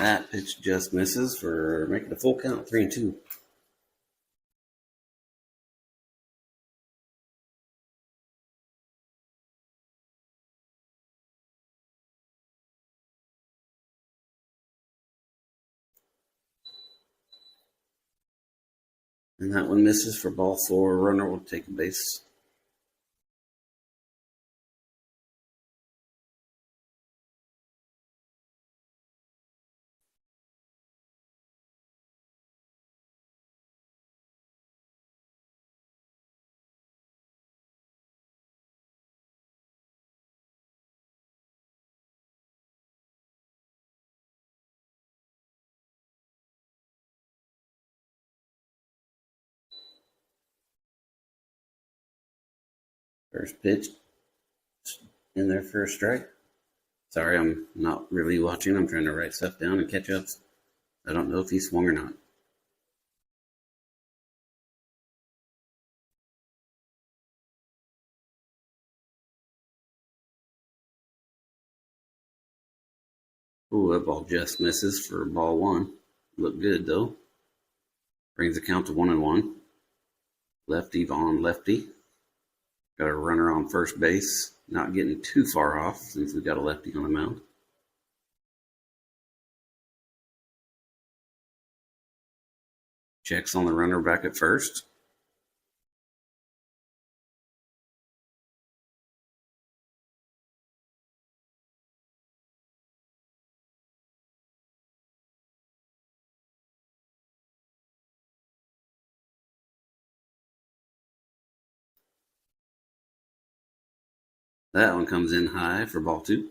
That pitch just misses for making a full count, 3-2. And that one misses for ball 4. Runner will take a base. First pitch in there for a strike. Sorry, I'm not really watching. I'm trying to write stuff down and catch up. I don't know if he swung or not. Ooh, that ball just misses for ball 1. Looked good though. Brings the count to 1-1. Lefty on lefty. Got a runner on first base. Not getting too far off since we got a lefty on the mound. Checks on the runner back at first. That one comes in high for ball 2.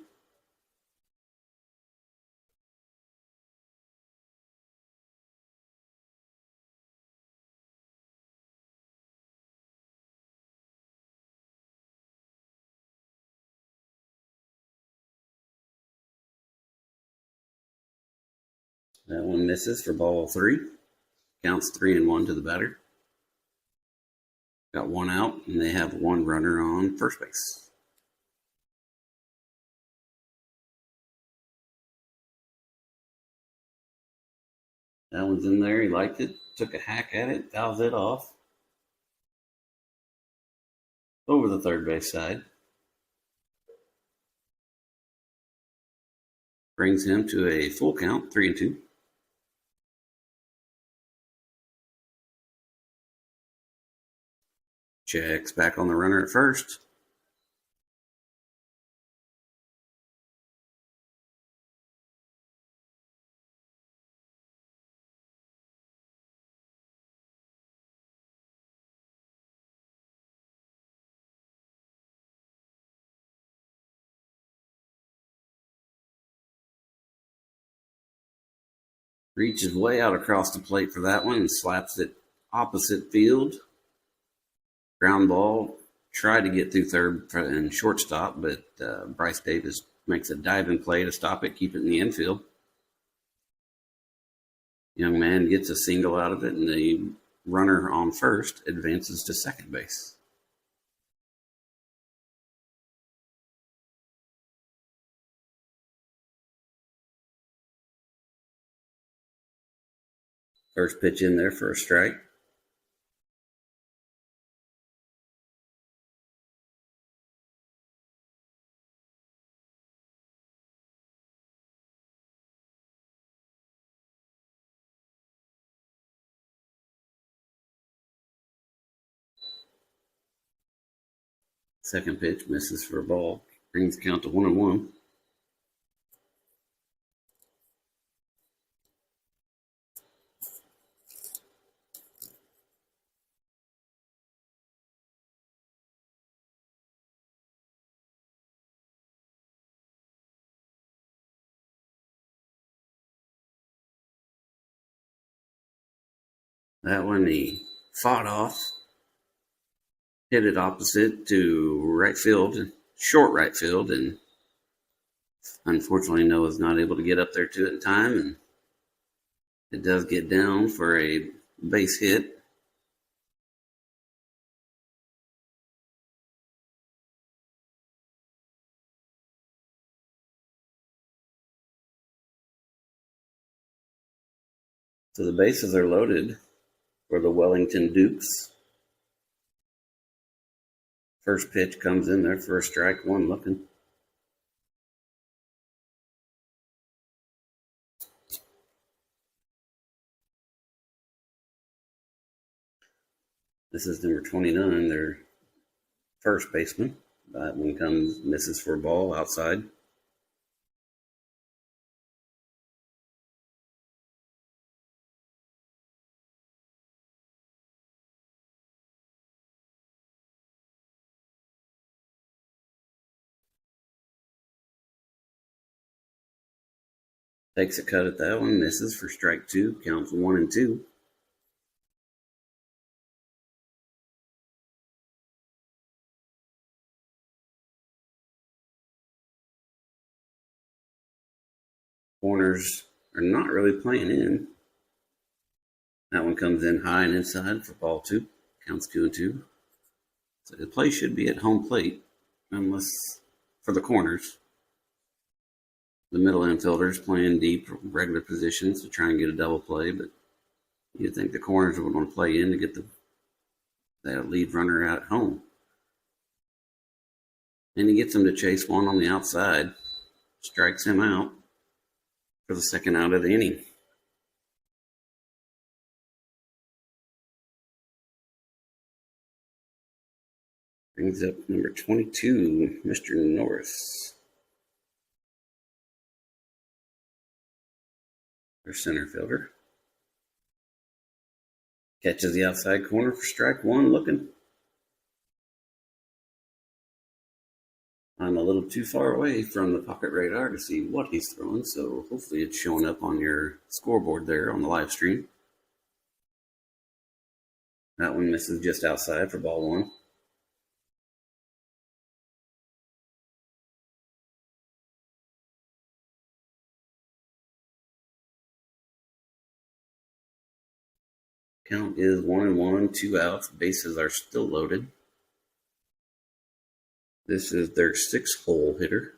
That one misses for ball 3. Counts 3-1 to the batter. Got one out, and they have one runner on first base. That one's in there. He liked it. Took a hack at it. Fouls it off. Over the third base side. Brings him to a full count, 3-2. Checks back on the runner at first. Reaches way out across the plate for that one and slaps it opposite field. Ground ball. Tried to get through third and shortstop, but Bryce Davis makes a diving play to stop it, keep it in the infield. Young man gets a single out of it, and the runner on first advances to second base. First pitch in there for a strike. Second pitch misses for a ball. Brings the count to 1-1. That one he fought off. Hit it opposite to right field, short right field, and unfortunately Noah's not able to get up there to it in time, and it does get down for a base hit. So the bases are loaded for the Wellington Dukes. First pitch comes in there for a strike one looking. This is number 29, their first baseman. That one comes, misses for a ball outside. Takes a cut at that one, misses for strike two, counts 1-2. Corners are not really playing in. That one comes in high and inside for ball two, counts 2-2. So the play should be at home plate, unless for the corners. The middle infielders playing deep, regular positions to try and get a double play, but you'd think the corners would want to play in to get that lead runner out at home. And he gets him to chase one on the outside, strikes him out for the second out of the inning. Brings up number 22, Mr. Norris. Their center fielder. Catches the outside corner for strike one looking. I'm a little too far away from the pocket radar to see what he's throwing, so hopefully it's showing up on your scoreboard there on the live stream. That one misses just outside for ball one. Count is 1-1, 2 outs. Bases are still loaded. This is their six-hole hitter.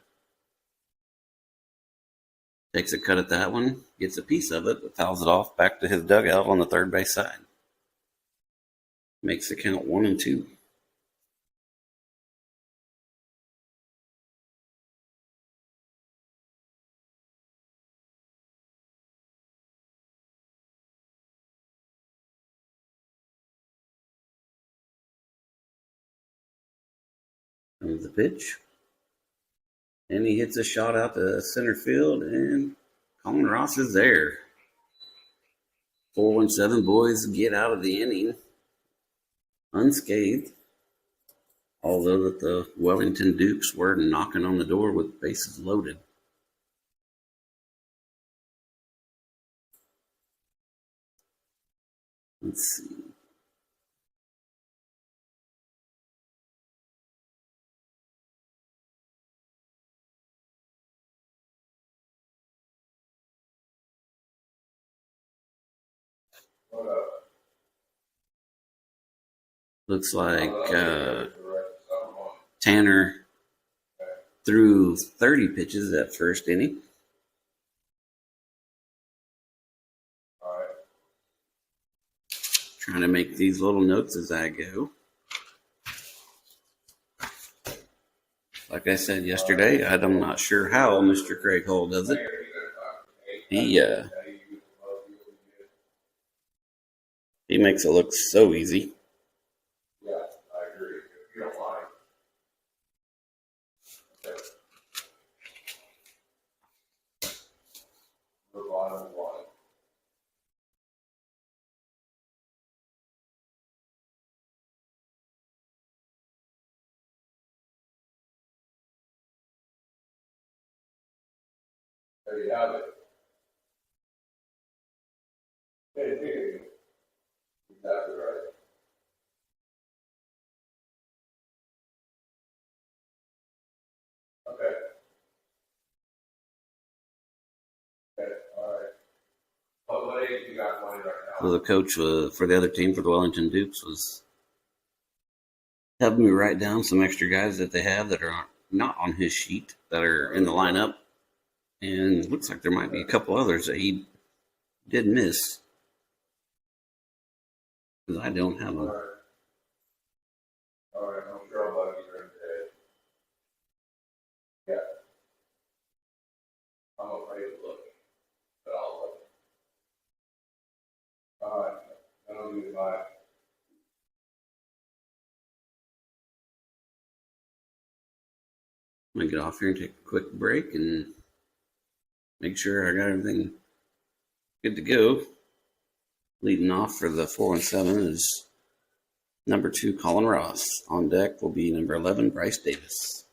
Takes a cut at that one, gets a piece of it, but fouls it off back to his dugout on the third base side. Makes the count 1-2. Comes the pitch. And he hits a shot out to center field, and Colin Ross is there. 417 boys get out of the inning unscathed, although that the Wellington Dukes were knocking on the door with bases loaded. Let's see. Looks like Tanner threw 30 pitches that first inning. Trying to make these little notes as I go. Like I said yesterday, I'm not sure how Mr. Craig Hull does it. He makes it look so easy. Yeah, I agree. If you don't mind. Okay. The bottom line. There you have it. Hey. Exactly right. Okay. Okay. All right. What age you got money right now? So the coach for the other team, for the Wellington Dukes, was helping me write down some extra guys that they have that are not on his sheet that are in the lineup. And it looks like there might be a couple others that he did miss. because I don't have them. All right, I'm sure I'll bug you during the day. Yeah. I'm afraid to look, but I'll look. All right, then I'll do my. I'm going to get off here and take a quick break and make sure I got everything good to go. Leading off for the 417 is number 2, Colin Ross. On deck will be number 11, Bryce Davis.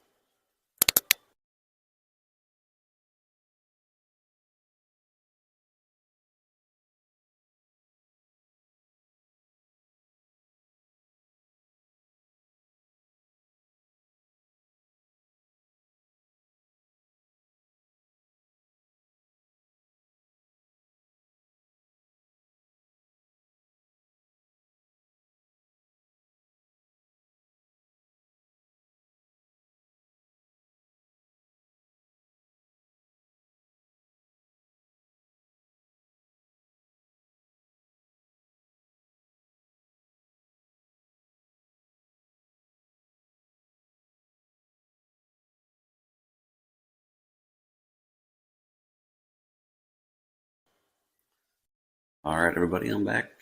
All right, everybody, I'm back.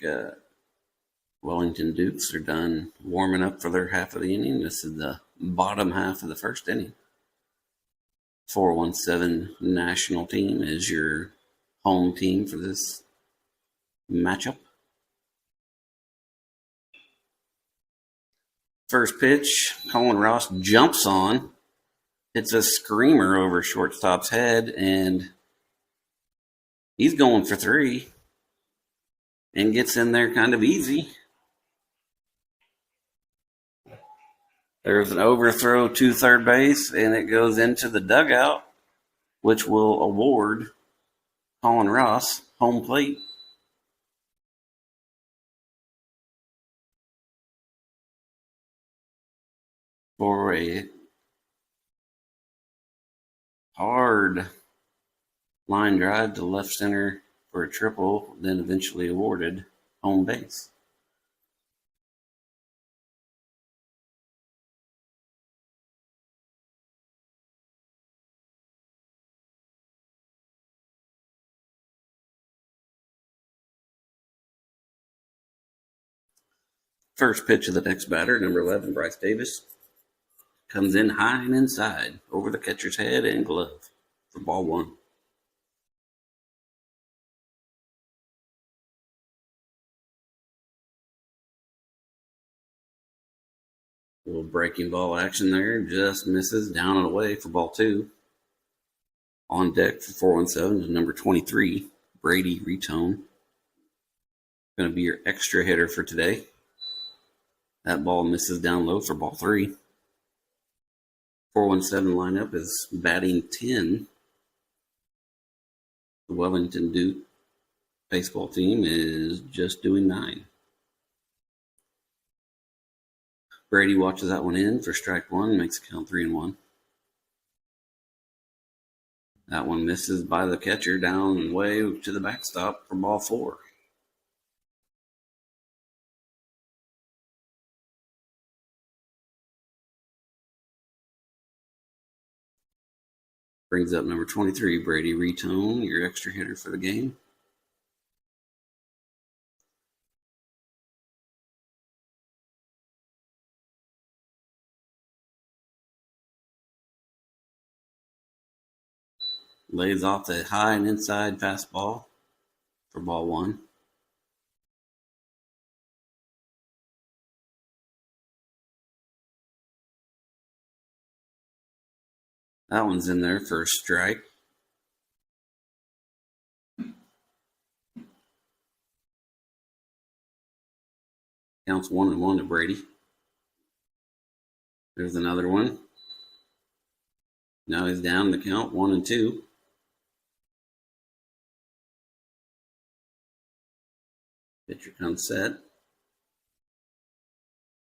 Wellington Dukes are done warming up for their half of the inning. This is the bottom half of the first inning. 417 National team is your home team for this matchup. First pitch, Colin Ross jumps on, hits a screamer over shortstop's head, and he's going for 3 and gets in there kind of easy. There's an overthrow to third base, and it goes into the dugout, which will award Colin Ross home plate. For a hard line drive to left center for a triple, then eventually awarded home base. First pitch of the next batter, number 11, Bryce Davis, comes in high and inside over the catcher's head and glove for ball 1. A little breaking ball action there, just misses down and away for ball 2. On deck for 417 is number 23, Brady Retone. Going to be your extra hitter for today. That ball misses down low for ball 3. 417 lineup is batting 10. The Wellington Duke baseball team is just doing 9. Brady watches that one in for strike 1, makes it count 3-1. That one misses by the catcher down and way to the backstop for ball 4. Brings up number 23, Brady Retone, your extra hitter for the game. Lays off the high and inside fastball for ball 1. That one's in there for a strike. Counts 1-1 to Brady. There's another one. Now he's down the count 1-2. Pitcher comes set.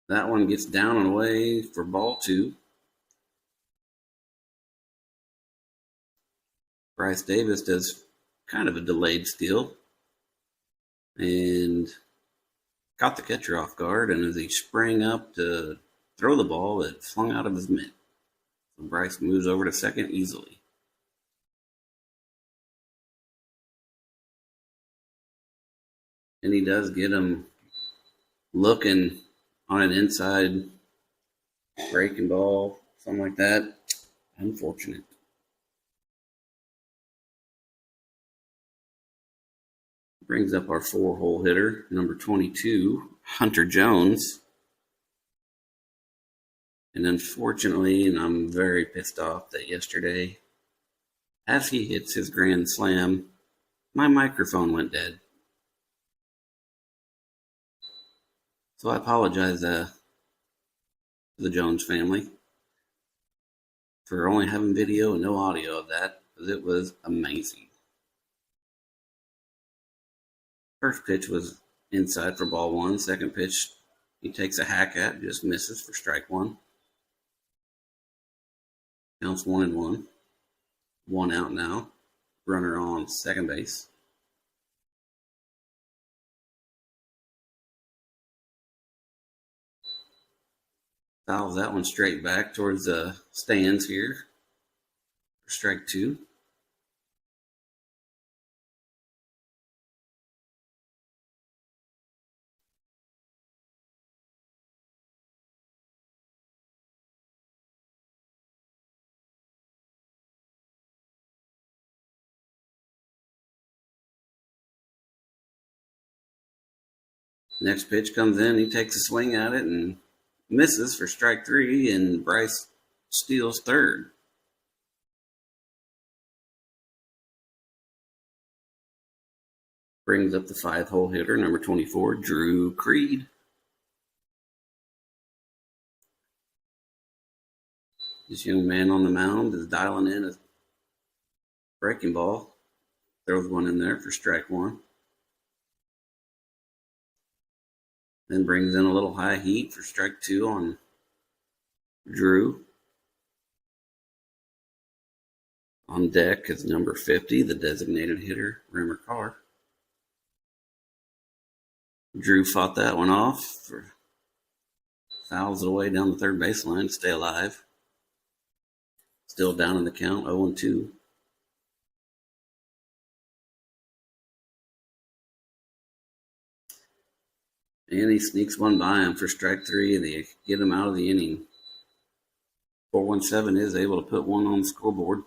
That one gets down and away for ball 2. Bryce Davis does kind of a delayed steal and caught the catcher off guard, and as he sprang up to throw the ball, it flung out of his mitt. So Bryce moves over to second easily. And he does get him looking on an inside breaking ball, something like that. Unfortunate. Brings up our 4-hole hitter, number 22, Hunter Jones. And unfortunately, and I'm very pissed off that yesterday, as he hits his grand slam, my microphone went dead. So I apologize to the Jones family for only having video and no audio of that, because it was amazing. First pitch was inside for ball one. Second pitch, he takes a hack at, just misses for strike one. Counts 1-1. 1 out now. Runner on second base. Fouls that one straight back towards the stands here for strike two. Next pitch comes in. He takes a swing at it and misses for strike three, and Bryce steals third. Brings up the 5-hole hitter, number 24, Drew Creed. This young man on the mound is dialing in a breaking ball. Throws one in there for strike one. Then brings in a little high heat for strike two on Drew. On deck is number 50, the designated hitter, Rimmer Carr. Drew fought that one off, fouls it away down the third baseline to stay alive. Still down in the count, 0-2. And he sneaks one by him for strike three, and they get him out of the inning. 417 is able to put one on the scoreboard.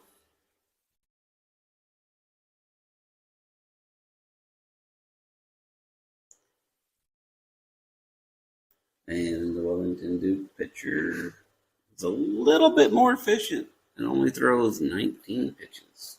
And the Wellington Duke pitcher is a little bit more efficient and only throws 19 pitches.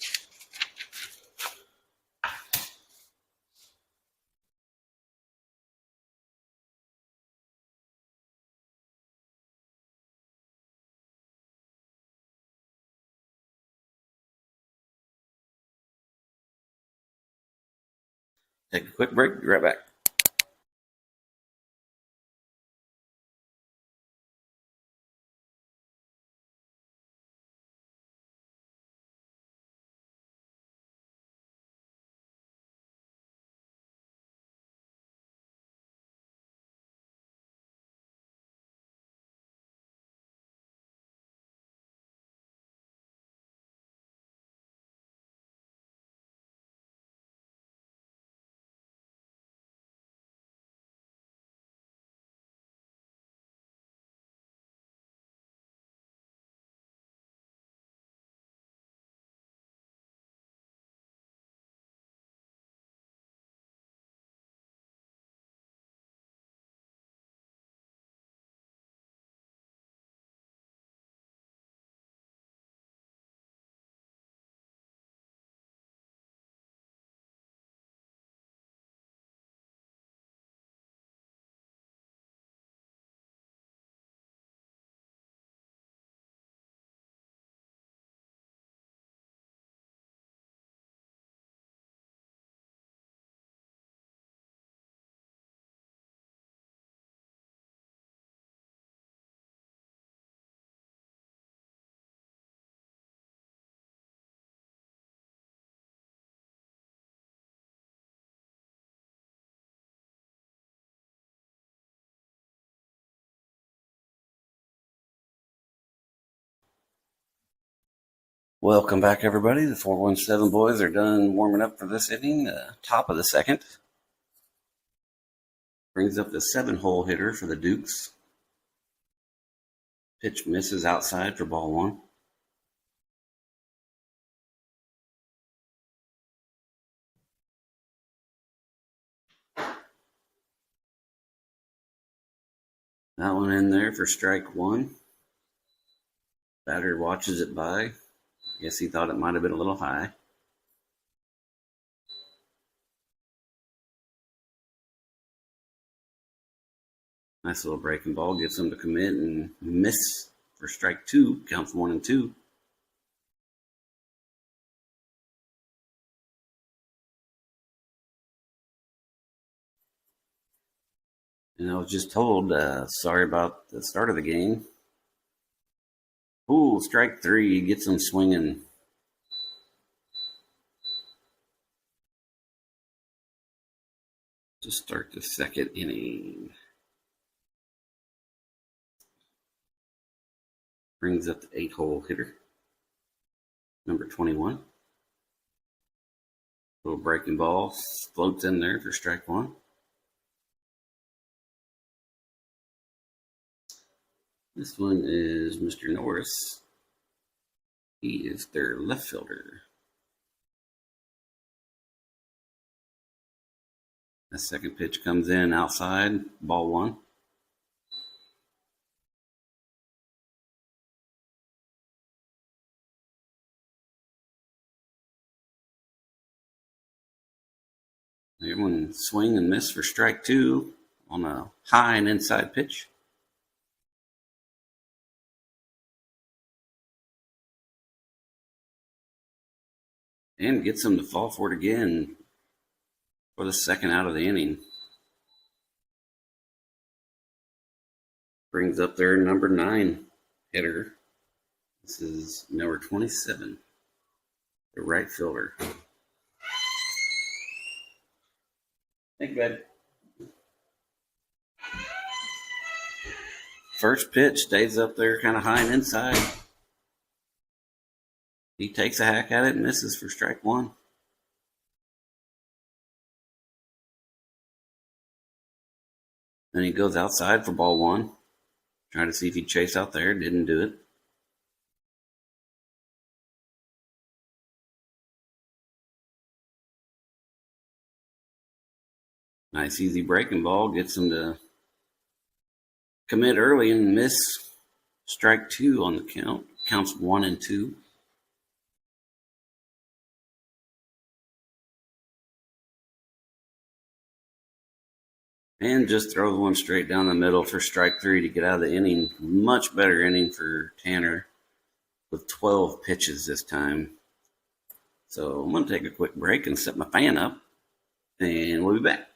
Take a quick break. Be right back. Welcome back, everybody. The 417 boys are done warming up for this inning, top of the second. Brings up the 7-hole hitter for the Dukes. Pitch misses outside for ball one. That one in there for strike one. Batter watches it by. I guess he thought it might have been a little high. Nice little breaking ball. Gets him to commit and miss for strike two. Counts 1-2. And I was just told, sorry about the start of the game. Ooh, strike three. Gets him swinging. To start the second inning. Brings up the 8-hole hitter, number 21. Little breaking ball floats in there for strike one. This one is Mr. Norris. He is their left fielder. The second pitch comes in outside, ball one. Everyone swing and miss for strike two on a high and inside pitch. And gets them to fall for it again for the second out of the inning. Brings up their number 9 hitter. This is number 27, the right fielder. Thank you, bud. First pitch stays up there kind of high and inside. He takes a hack at it and misses for strike one. Then he goes outside for ball one. Trying to see if he'd chase out there. Didn't do it. Nice easy breaking ball. Gets him to commit early and miss strike two on the count. Counts 1-2. And just throws one straight down the middle for strike three to get out of the inning. Much better inning for Tanner with 12 pitches this time. So I'm going to take a quick break and set my fan up, and we'll be back.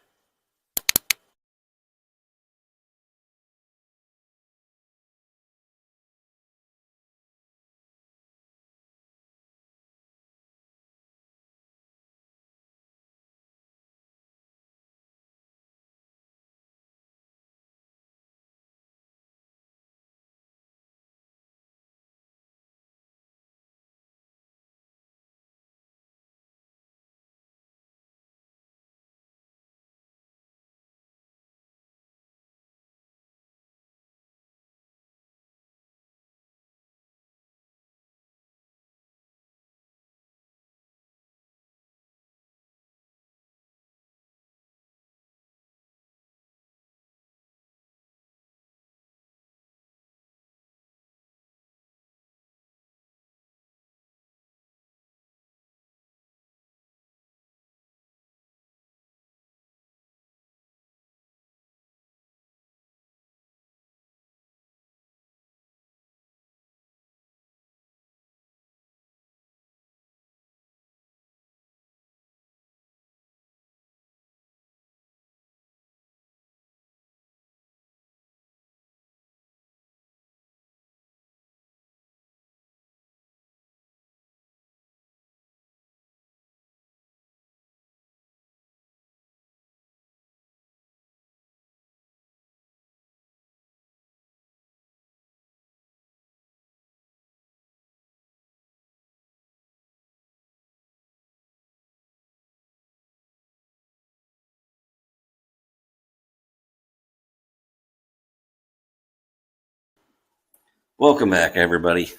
Welcome back, everybody.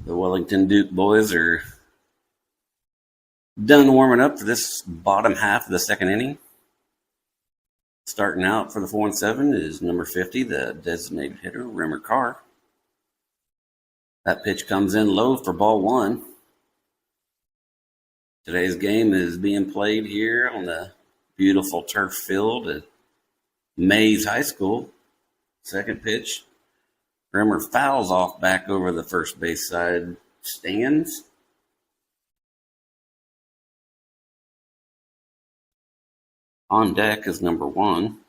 The Wellington Duke boys are done warming up for this bottom half of the second inning. Starting out for the 4-7 is number 50, the designated hitter, Rimmer Carr. That pitch comes in low for ball one. Today's game is being played here on the beautiful turf field at Mays High School. Second pitch, Rimmer fouls off back over the first base side stands. On deck is number 1,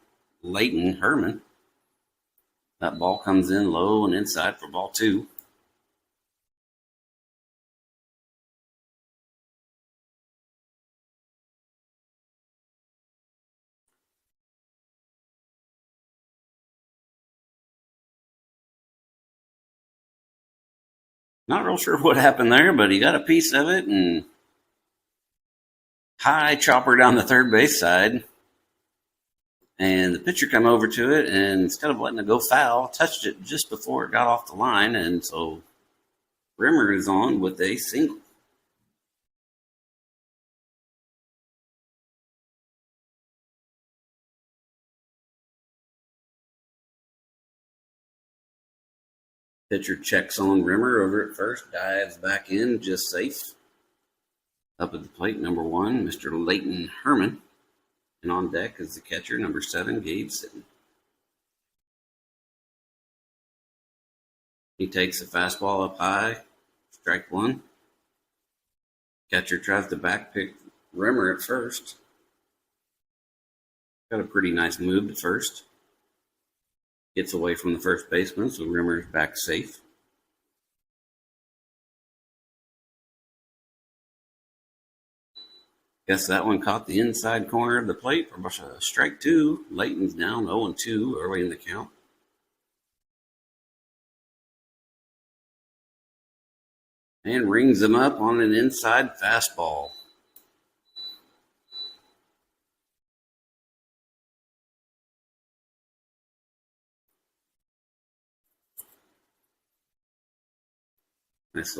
Leighton Herman. That ball comes in low and inside for ball 2. Not real sure what happened there, but he got a piece of it and high chopper down the third base side. And the pitcher come over to it, and instead of letting it go foul, touched it just before it got off the line. And so Rimmer is on with a single. Pitcher checks on Rimmer over at first, dives back in, just safe. Up at the plate, number 1, Mr. Leighton Herman. And on deck is the catcher, number 7, Gabe Sitton. He takes a fastball up high, strike 1. Catcher tries to backpick Rimmer at first. Got a pretty nice move at first. Gets away from the first baseman, so Rimmer's back safe. Guess that one caught the inside corner of the plate for strike 2. Leighton's down 0-2 early in the count. And rings him up on an inside fastball. Nice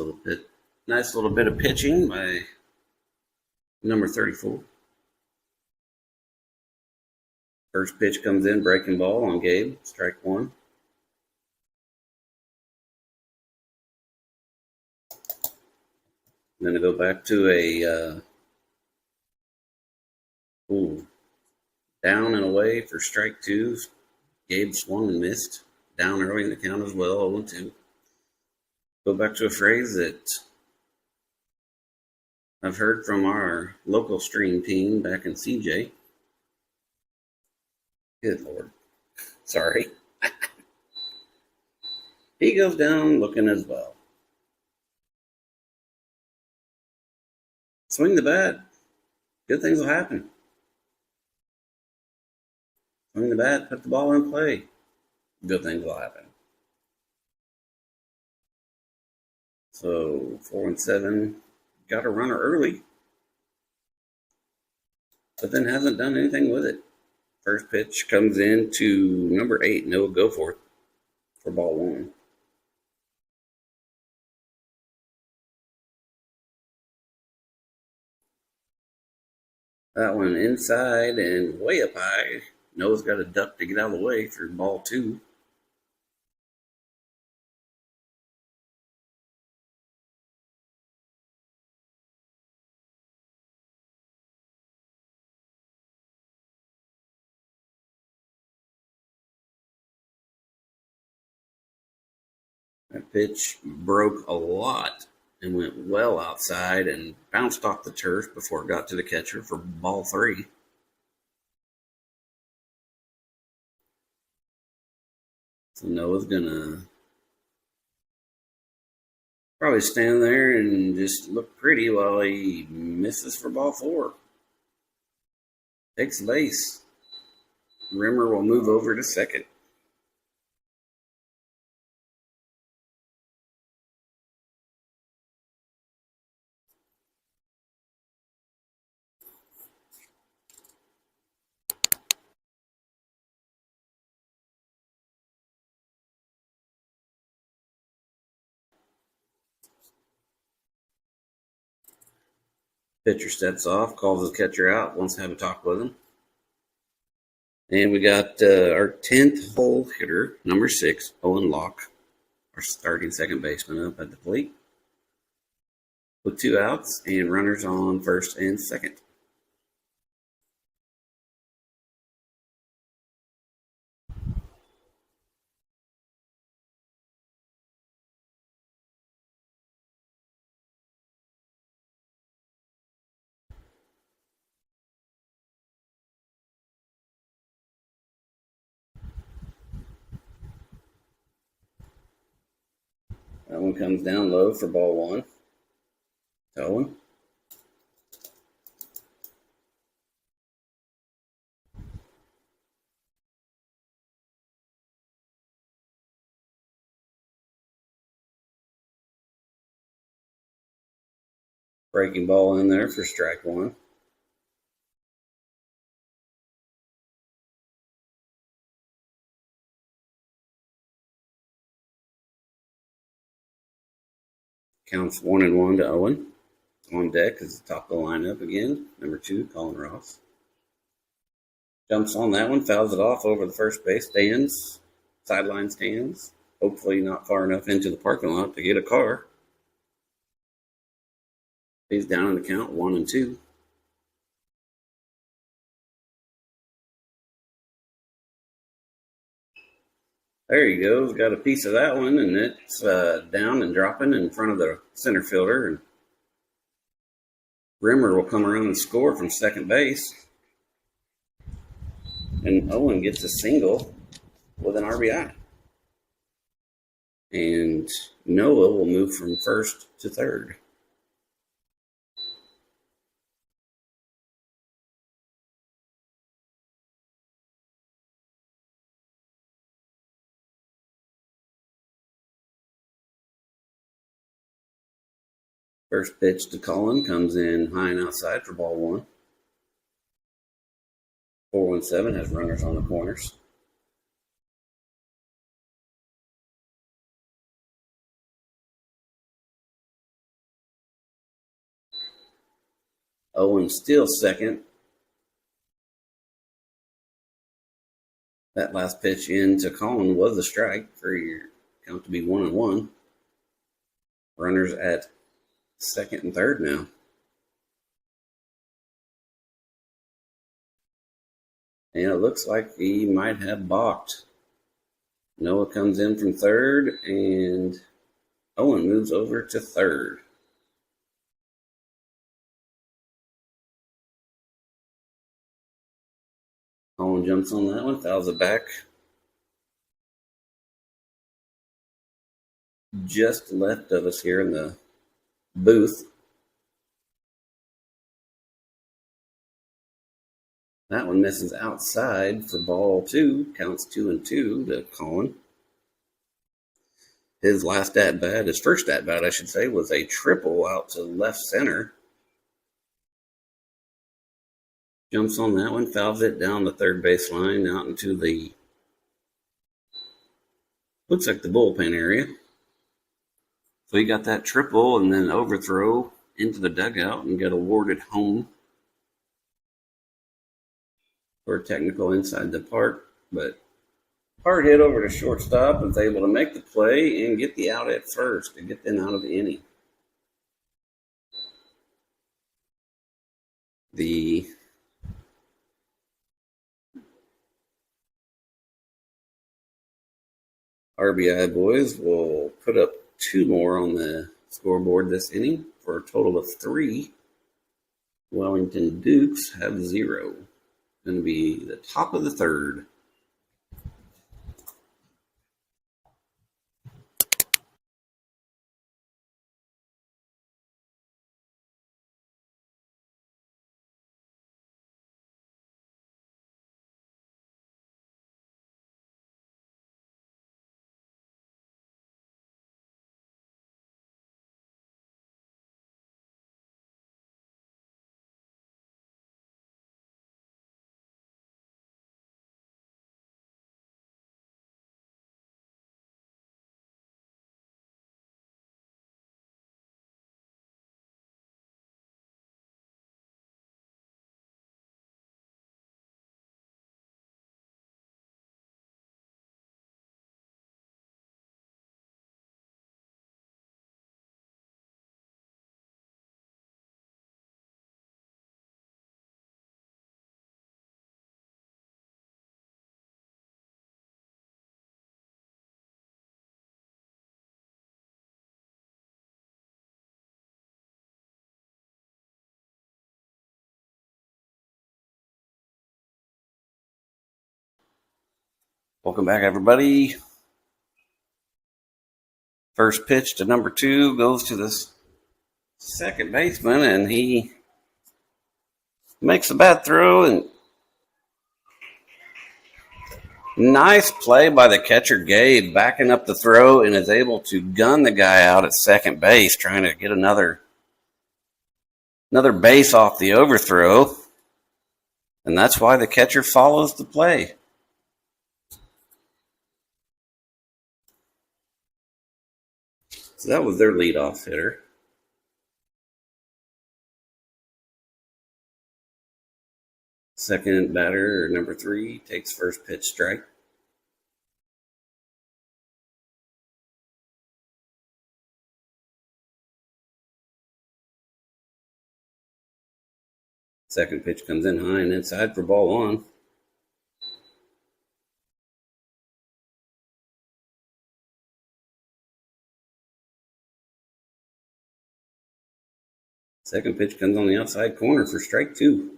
little bit of pitching by number 34. First pitch comes in, breaking ball on Gabe, strike 1. I'm going to go back to a down and away for strike 2. Gabe swung and missed. Down early in the count as well, 0-2. Go back to a phrase that I've heard from our local stream team back in CJ. Good Lord. Sorry. He goes down looking as well. Swing the bat. Good things will happen. Swing the bat, put the ball in play. Good things will happen. So 4-7, got a runner early, but then hasn't done anything with it. First pitch comes in to number 8, Noah Goforth, for ball 1. That one inside and way up high. Noah's got a duck to get out of the way for ball 2. That pitch broke a lot and went well outside and bounced off the turf before it got to the catcher for ball 3. So Noah's gonna probably stand there and just look pretty while he misses for ball 4. Takes the base. Rimmer will move over to second. Pitcher steps off, calls his catcher out, wants to have a talk with him. And we got our 10th hole hitter, number 6, Owen Locke, our starting second baseman, up at the plate with 2 outs and runners on first and second. That one comes down low for ball 1 to Owen. Breaking ball in there for strike 1. Counts 1-1 to Owen. On deck is the top of the lineup again, number 2, Colin Ross. Jumps on that one, fouls it off over the first base stands, sideline stands. Hopefully not far enough into the parking lot to get a car. He's down in the count, 1-2. There he goes. Got a piece of that one, and it's down and dropping in front of the center fielder. And Rimmer will come around and score from second base. And Owen gets a single with an RBI. And Noah will move from first to third. First pitch to Colin comes in high and outside for ball 1. 417 has runners on the corners. Owen still second. That last pitch in to Colin was a strike for your count to be 1-1. Runners at second and third now. And it looks like he might have balked. Noah comes in from third, and Owen moves over to third. Colin jumps on that one, fouls it back. Just left of us here in the booth. That one misses outside for ball 2. Counts 2-2 to Colin. His last at-bat, his first at-bat, I should say, was a triple out to left center. Jumps on that one, fouls it down the third base line out into the, looks like the bullpen area. So he got that triple and then overthrow into the dugout and got awarded home for a technical inside the park. But hard hit over to shortstop and was able to make the play and get the out at first to get them out of the inning. The RBI boys will put up 2 more on the scoreboard this inning for a total of 3. Wellington Dukes have 0. Going to be the top of the third. Welcome back, everybody. First pitch to number 2 goes to the second baseman, and he makes a bad throw. And nice play by the catcher, Gabe, backing up the throw and is able to gun the guy out at second base, trying to get another base off the overthrow. And that's why the catcher follows the play. So that was their leadoff hitter. Second batter, number 3, takes first pitch strike. Second pitch comes in high and inside for ball 1. Second pitch comes on the outside corner for strike 2.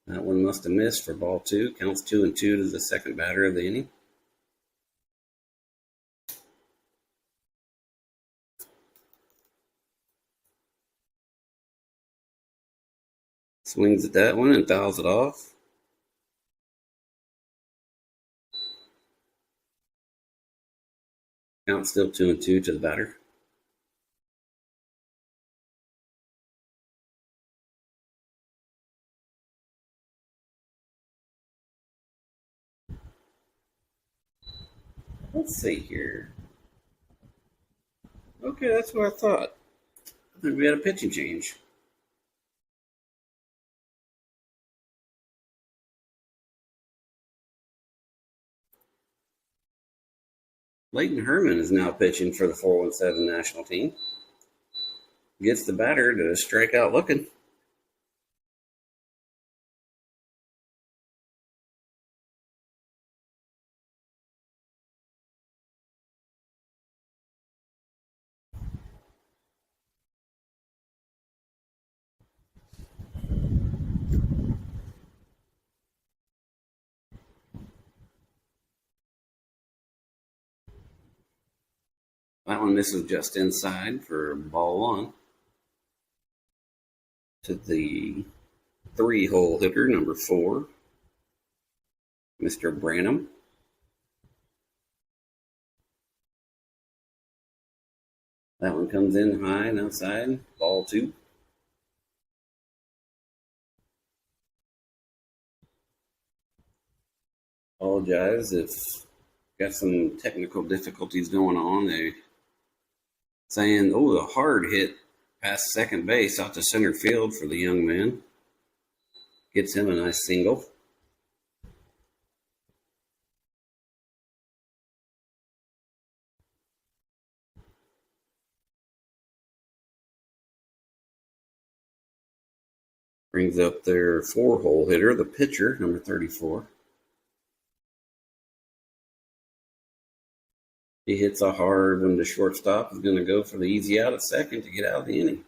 That one must have missed for ball 2. Counts 2-2 to the second batter of the inning. Swings at that one and fouls it off. Count still 2-2 to the batter. Let's see here. Okay, that's what I thought. I think we had a pitching change. Leighton Herman is now pitching for the 417 national team. Gets the batter to strike out looking. That one misses just inside for ball 1. To the 3-hole hitter, number 4, Mr. Branham. That one comes in high and outside, ball 2. Apologize if got some technical difficulties going on. They saying, the hard hit past second base out to center field for the young man. Gets him a nice single. Brings up their 4-hole hitter, the pitcher, number 34. He hits a hard one to shortstop. He's going to go for the easy out at second to get out of the inning.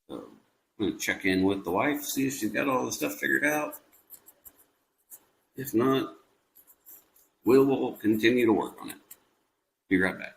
So I'm going to check in with the wife, see if she's got all the stuff figured out. If not, we'll continue to work on it. Be right back.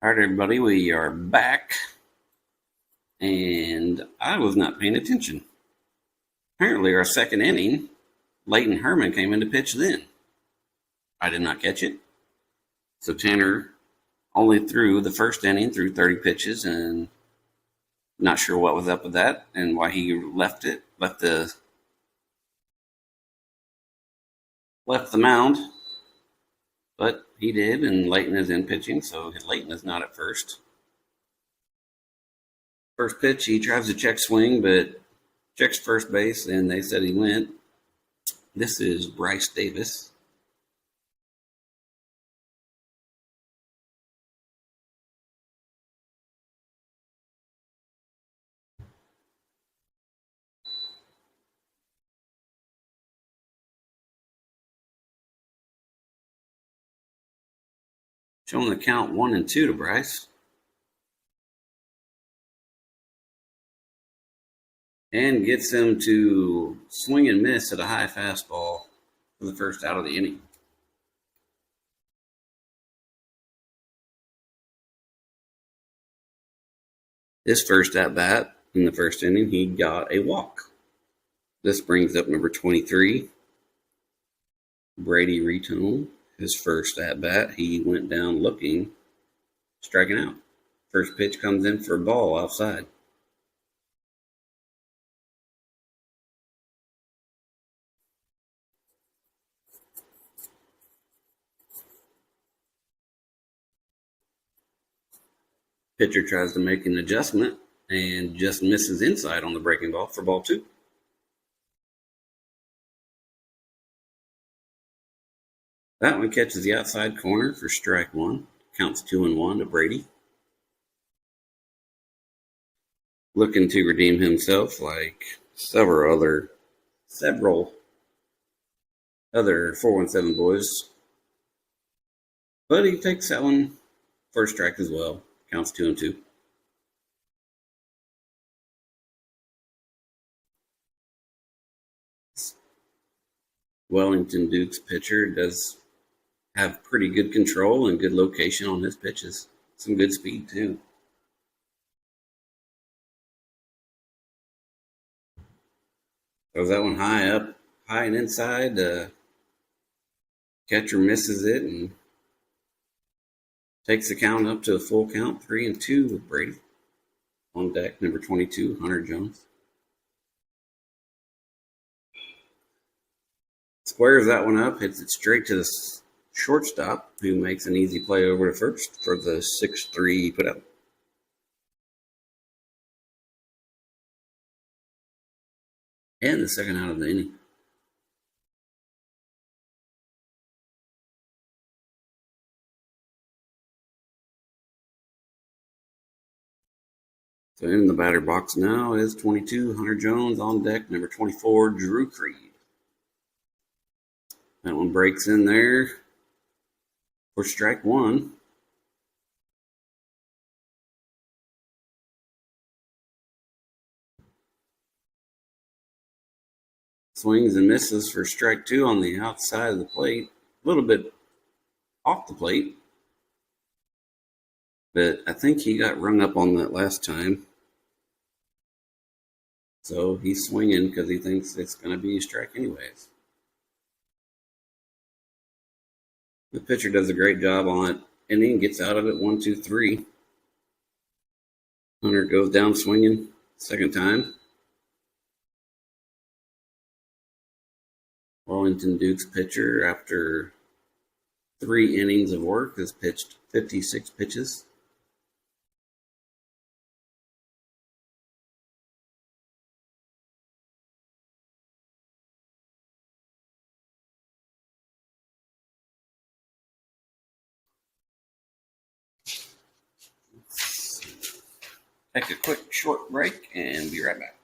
All right, everybody, we are back, and I was not paying attention. Apparently, our second inning, Leighton Herman came in to pitch then. I did not catch it. So Tanner only threw the first inning, threw 30 pitches, and not sure what was up with that and why he left the mound. But he did, and Leighton is in pitching, so Leighton is not at first. First pitch, he tries to check swing, but checks first base, and they said he went. This is Bryce Davis. Showing the count 1-2 to Bryce. And gets him to swing and miss at a high fastball for the first out of the inning. His first at bat in the first inning, he got a walk. This brings up number 23, Brady Retone. His first at bat, he went down looking, striking out. First pitch comes in for a ball outside. Pitcher tries to make an adjustment and just misses inside on the breaking ball for ball 2. That one catches the outside corner for strike 1. Counts 2-1 to Brady. Looking to redeem himself like several other 417 boys. But he takes that one for a strike as well. Counts 2-2. Wellington Duke's pitcher does have pretty good control and good location on his pitches. Some good speed too. Throws that one high and inside. Catcher misses it and takes the count up to a full count, 3-2 with Brady. On deck, number 22, Hunter Jones. Squares that one up, hits it straight to the shortstop, who makes an easy play over to first for the 6-3 put out. And the second out of the inning. So in the batter box now is 22, Hunter Jones. On deck, number 24, Drew Creed. That one breaks in there for strike 1. Swings and misses for strike 2 on the outside of the plate. A little bit off the plate. But I think he got rung up on that last time. So he's swinging because he thinks it's going to be a strike anyways. The pitcher does a great job on it. Inning, gets out of it 1-2-3. Hunter goes down swinging second time. Wellington Duke's pitcher, after 3 innings of work, has pitched 56 pitches. Take a quick short break and be right back.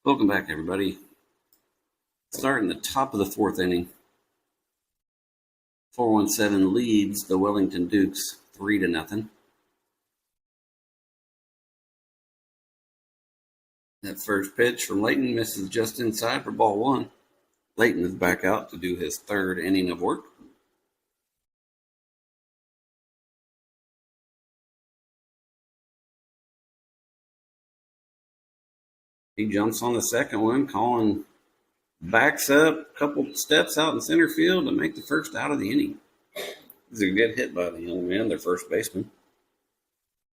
Welcome back, everybody. Starting the top of the fourth inning. 417 leads the Wellington Dukes 3-0. That first pitch from Layton misses just inside for ball one. Layton is back out to do his third inning of work. He jumps on the second one. Colin backs up a couple steps out in center field to make the first out of the inning. This is a good hit by the young man, their first baseman.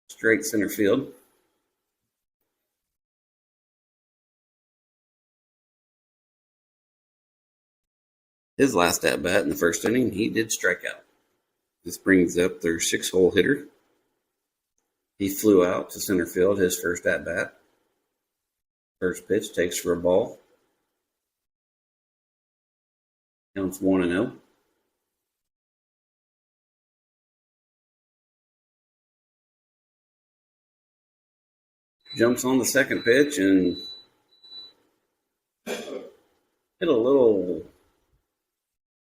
Straight center field. His last at bat in the first inning, he did strike out. This brings up their 6-hole hitter. He flew out to center field his first at bat. First pitch takes for a ball. Counts 1-0. Jumps on the second pitch and hit a little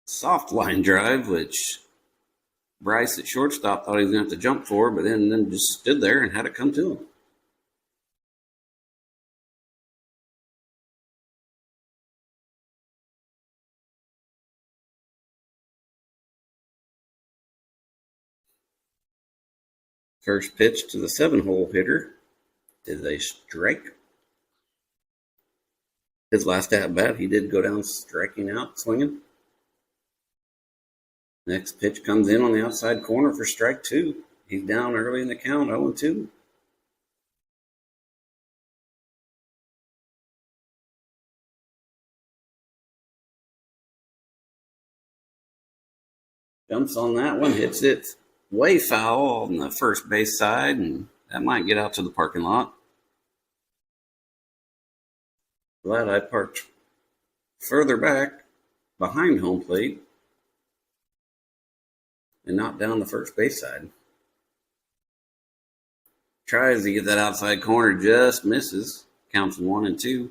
soft line drive, which Bryce at shortstop thought he was going to have to jump for, but then just stood there and had it come to him. First pitch to the 7-hole hitter is a strike. His last at bat, he did go down striking out, swinging. Next pitch comes in on the outside corner for strike 2. He's down early in the count, 0-2. Jumps on that one, hits it way foul on the first base side, and that might get out to the parking lot. Glad I parked further back behind home plate and not down the first base side. Tries to get that outside corner, just misses. Counts 1-2.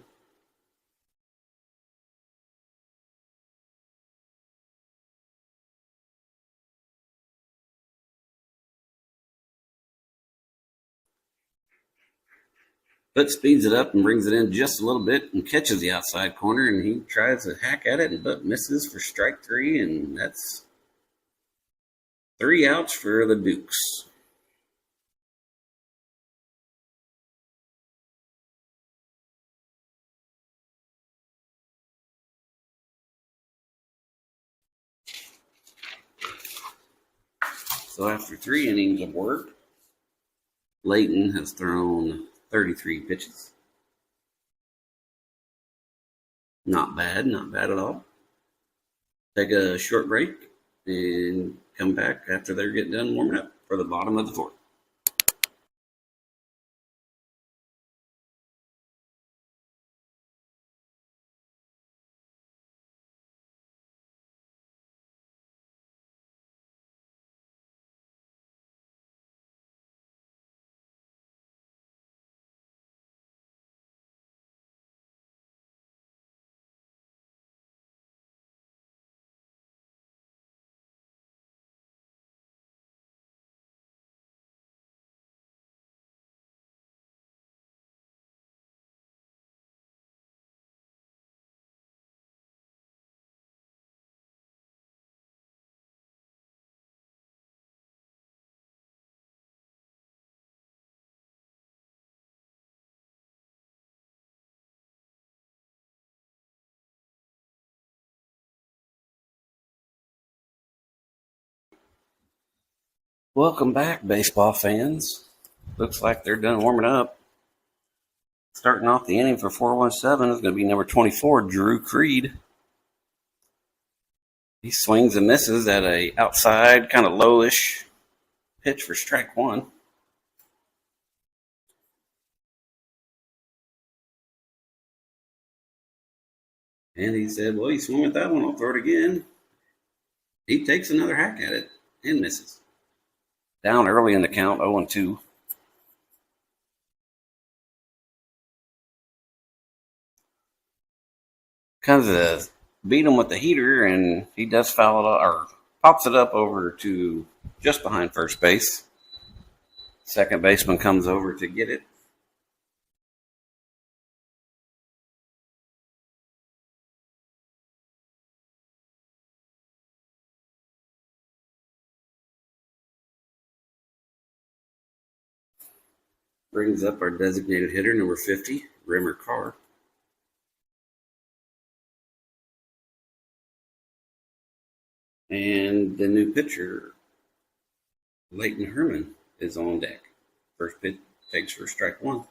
But speeds it up and brings it in just a little bit and catches the outside corner, and he tries to hack at it but misses for strike 3, and that's 3 outs for the Dukes. So after 3 innings of work, Layton has thrown 33 pitches. Not bad at all. Take a short break and come back after they're getting done warming up for the bottom of the fourth. Welcome back, baseball fans. Looks like they're done warming up. Starting off the inning for 417 is going to be number 24, Drew Creed. He swings and misses at a outside, kind of lowish pitch for strike 1. And he said, well, he swung at that one, I'll throw it again. He takes another hack at it and misses. Down early in the count, 0-2. Comes to beat him with the heater, and he does foul it off, or pops it up over to just behind first base. Second baseman comes over to get it. Brings up our designated hitter, number 50, Rimmer Carr. And the new pitcher, Leighton Herman, is on deck. First pitch takes for strike one.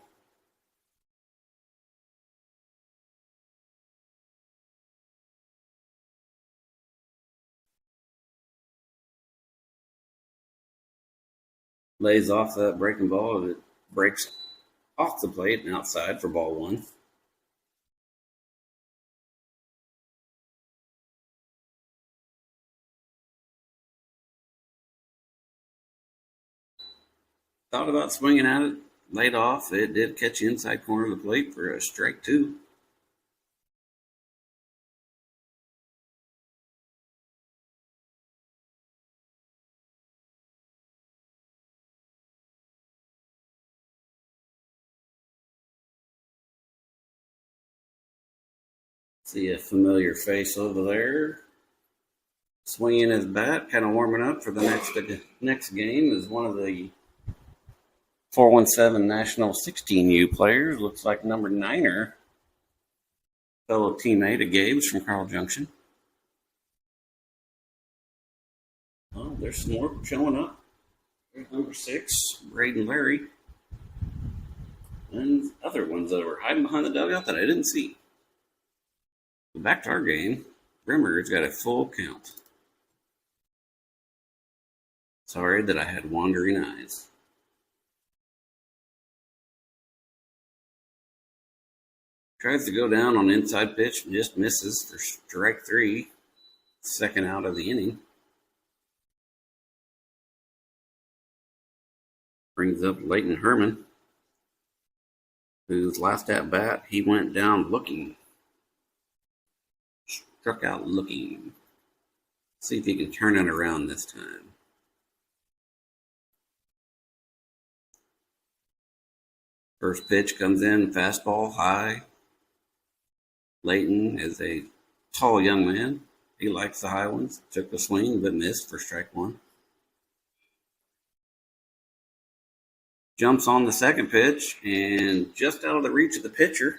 Lays off that breaking ball. It breaks off the plate and outside for ball one. Thought about swinging at it, laid off. It did catch the inside corner of the plate for a strike two. See a familiar face over there. Swinging his bat, kind of warming up for the next game is one of the 417 National 16U players. Looks like number 9er, fellow teammate of Gabe's from Carl Junction. Oh, there's some more showing up. There's number 6, Braden Larry. And other ones that were hiding behind the dugout that I didn't see. Back to our game. Rimmer's got a full count. Sorry that I had wandering eyes. Tries to go down on inside pitch and just misses for strike three. Second out of the inning. Brings up Leighton Herman, whose last at bat, he went down looking. Struck out looking. See if he can turn it around this time. First pitch comes in, fastball high. Leighton is a tall young man. He likes the high ones. Took the swing, but missed for strike one. Jumps on the second pitch, and just out of the reach of the pitcher,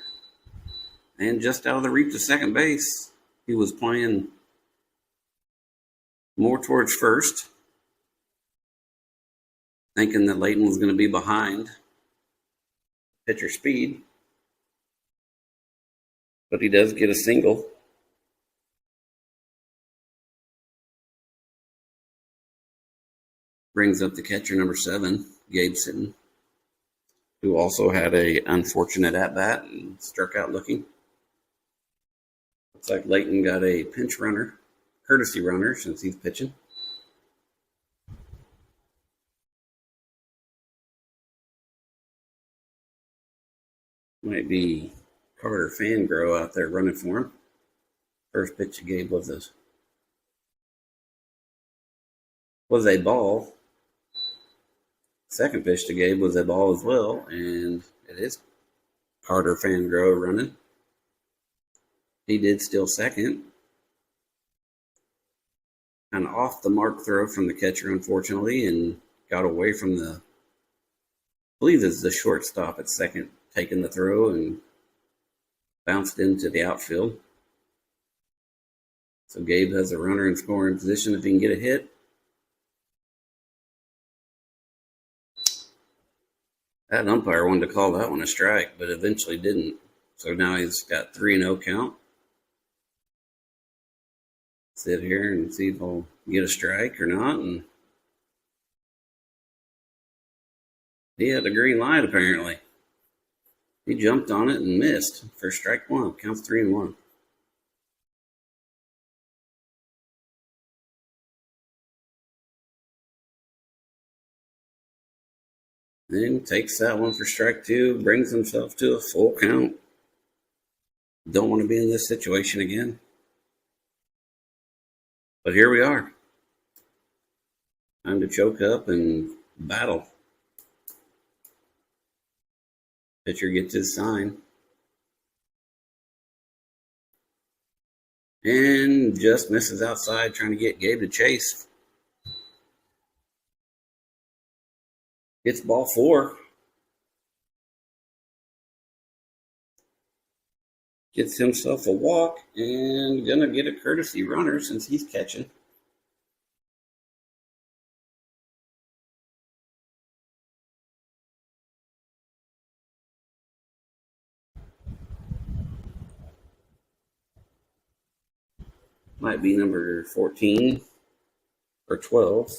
and just out of the reach of second base. He was playing more towards first, thinking that Leighton was going to be behind pitcher speed. But he does get a single. Brings up the catcher, number 7, Gabe Sitton, who also had a unfortunate at-bat and struck out looking. Looks like Leighton got a pinch runner, courtesy runner, since he's pitching. Might be Carter Fangrow out there running for him. First pitch he gave was a ball. Second pitch to Gabe was a ball as well, and it is Carter Fangrow running. He did steal second. Kind of off the mark throw from the catcher, unfortunately, and got away from I believe it's the shortstop at second, taking the throw and bounced into the outfield. So Gabe has a runner in scoring position if he can get a hit. That umpire wanted to call that one a strike, but eventually didn't. So now he's got 3-0 count. Sit here and see if he'll get a strike or not. And he had a green light, apparently. He jumped on it and missed for strike one. Counts 3-1. Then takes that one for strike two, brings himself to a full count. Don't want to be in this situation again. But here we are. Time to choke up and battle. Pitcher gets his sign. And just misses outside, trying to get Gabe to chase. Gets ball 4. Gets himself a walk and gonna get a courtesy runner since he's catching. Might be number 14 or 12.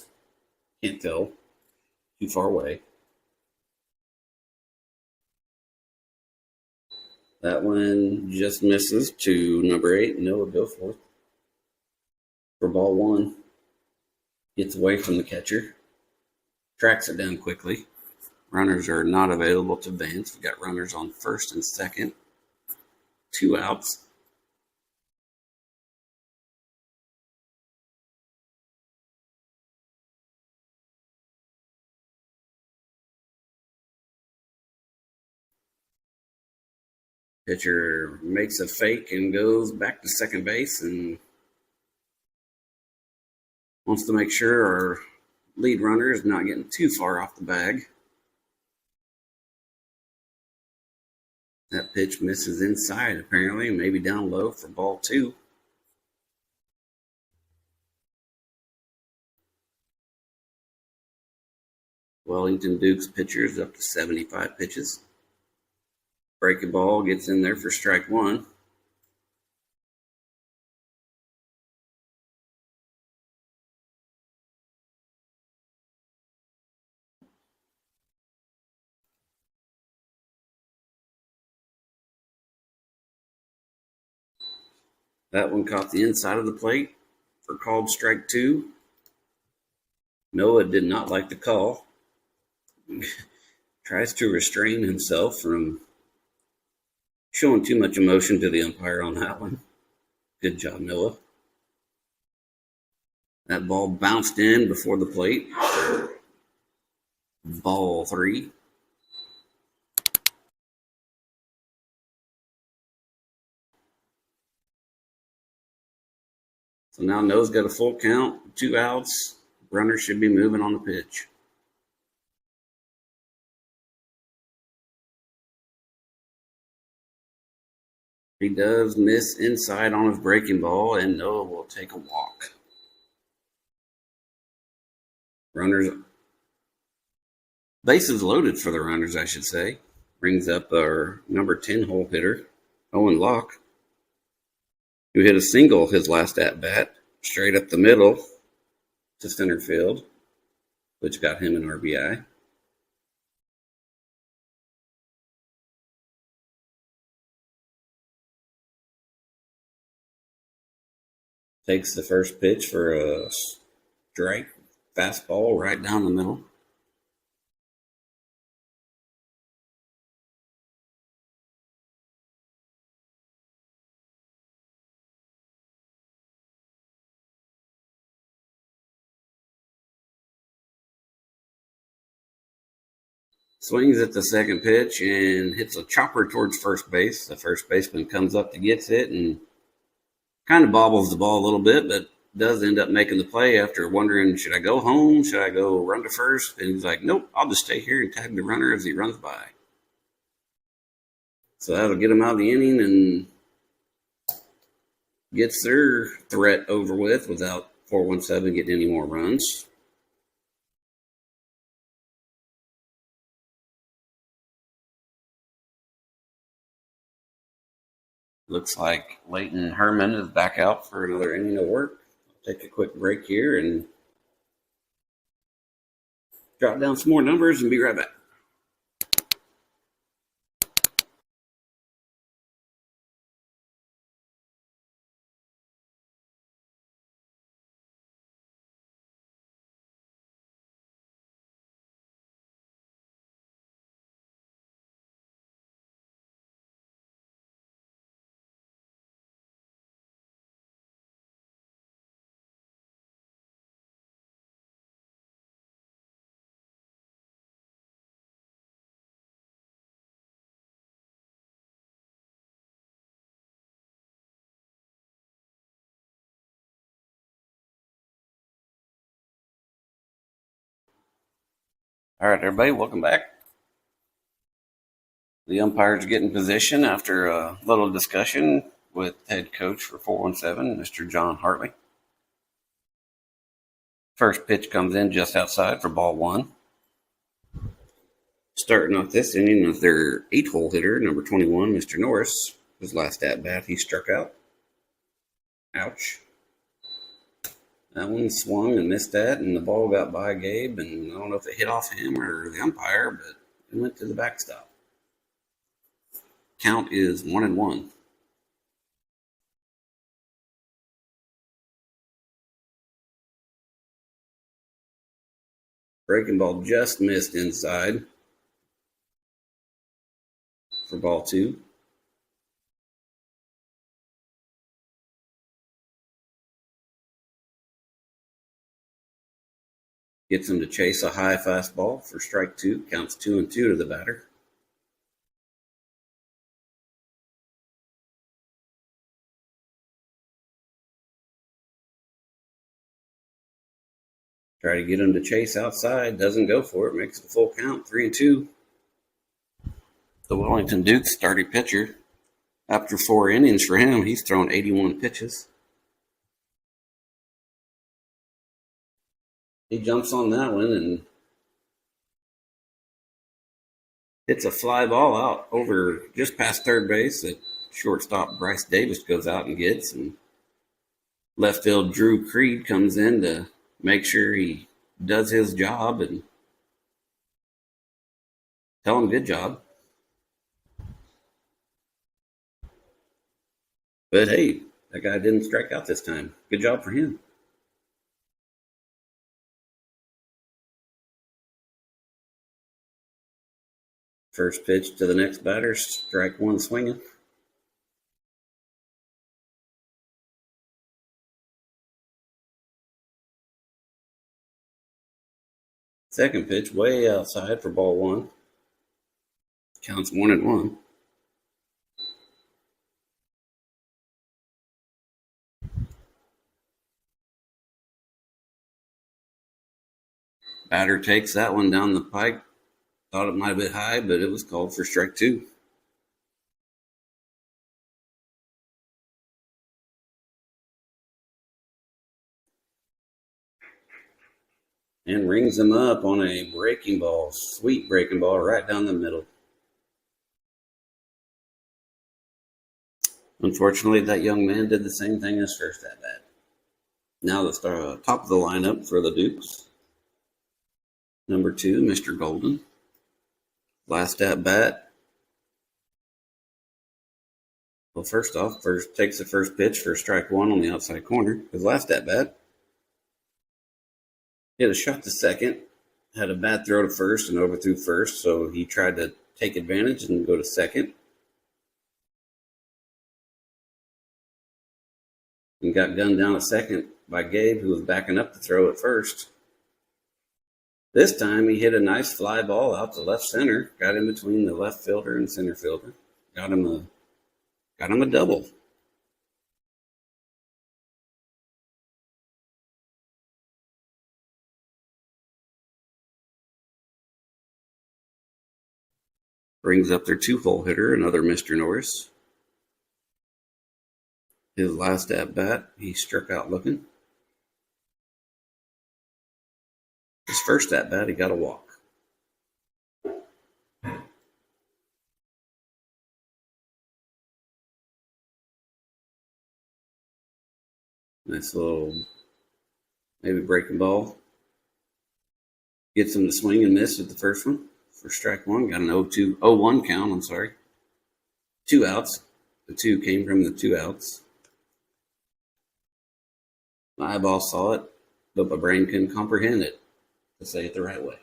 Can't tell. Too far away. That one just misses to number 8, Noah Goforth. For ball 1. Gets away from the catcher. Tracks it down quickly. Runners are not available to advance. We've got runners on first and second. 2 outs. Pitcher makes a fake and goes back to second base and wants to make sure our lead runner is not getting too far off the bag. That pitch misses inside, apparently, maybe down low for ball 2. Wellington Duke's pitcher is up to 75 pitches. Breaking ball gets in there for strike 1. That one caught the inside of the plate for called strike 2. Noah did not like the call. Tries to restrain himself from showing too much emotion to the umpire on that one. Good job, Noah. That ball bounced in before the plate for ball 3. So now Noah's got a full count, 2 outs. Runner should be moving on the pitch. He does miss inside on his breaking ball, and Noah will take a walk. Runners, bases loaded for the runners, I should say. Brings up our number 10 hole hitter, Owen Locke, who hit a single his last at-bat, straight up the middle to center field, which got him an RBI. Takes the first pitch for a strike, fastball right down the middle. Swings at the second pitch and hits a chopper towards first base. The first baseman comes up to get it and kind of bobbles the ball a little bit, but does end up making the play after wondering, should I go home? Should I go run to first? And he's like, nope, I'll just stay here and tag the runner as he runs by. So that'll get him out of the inning and gets their threat over with without 417 getting any more runs. Looks like Leighton Herman is back out for another inning of work. I'll take a quick break here and jot down some more numbers and be right back. All right, everybody, welcome back. The umpires get in position after a little discussion with head coach for 417, Mr. John Hartley. First pitch comes in just outside for ball one. Starting off this inning with their 8-hole hitter, number 21, Mr. Norris. His last at bat, he struck out. Ouch. That one swung and missed that, and the ball got by Gabe, and I don't know if it hit off him or the umpire, but it went to the backstop. Count is 1-1. Breaking ball just missed inside for ball two. Gets him to chase a high fastball for strike two. Counts 2-2 to the batter. Try to get him to chase outside. Doesn't go for it. Makes it a full count. 3-2. The Wellington Dukes starting pitcher. After 4 innings for him, he's thrown 81 pitches. He jumps on that one and hits a fly ball out over just past third base that shortstop Bryce Davis goes out and gets. And left field Drew Creed comes in to make sure he does his job and tell him good job. But hey, that guy didn't strike out this time. Good job for him. First pitch to the next batter, strike one swinging. Second pitch way outside for ball one. Counts 1-1. Batter takes that one down the pike. Thought it might have been high, but it was called for strike two. And rings him up on a breaking ball. Sweet breaking ball right down the middle. Unfortunately, that young man did the same thing as first at bat. Now the top of the lineup for the Dukes. Number 2, Mr. Golden. Last at bat. Well, first off, takes the first pitch for strike one on the outside corner. His last at bat. Hit a shot to second. Had a bad throw to first and overthrew first, so he tried to take advantage and go to second. And got gunned down at second by Gabe, who was backing up to throw at first. This time he hit a nice fly ball out to left center, got in between the left fielder and center fielder. Got him a double. Brings up their 2-hole hitter, another Mr. Norris. His last at bat, he struck out looking. His first at bat, he got a walk. Nice little, maybe breaking ball. Gets him to swing and miss at the first one for strike one. Got an 0-1 count, 2 outs. The 2 came from the 2 outs. My eyeball saw it, but my brain couldn't comprehend it, to say it the right way.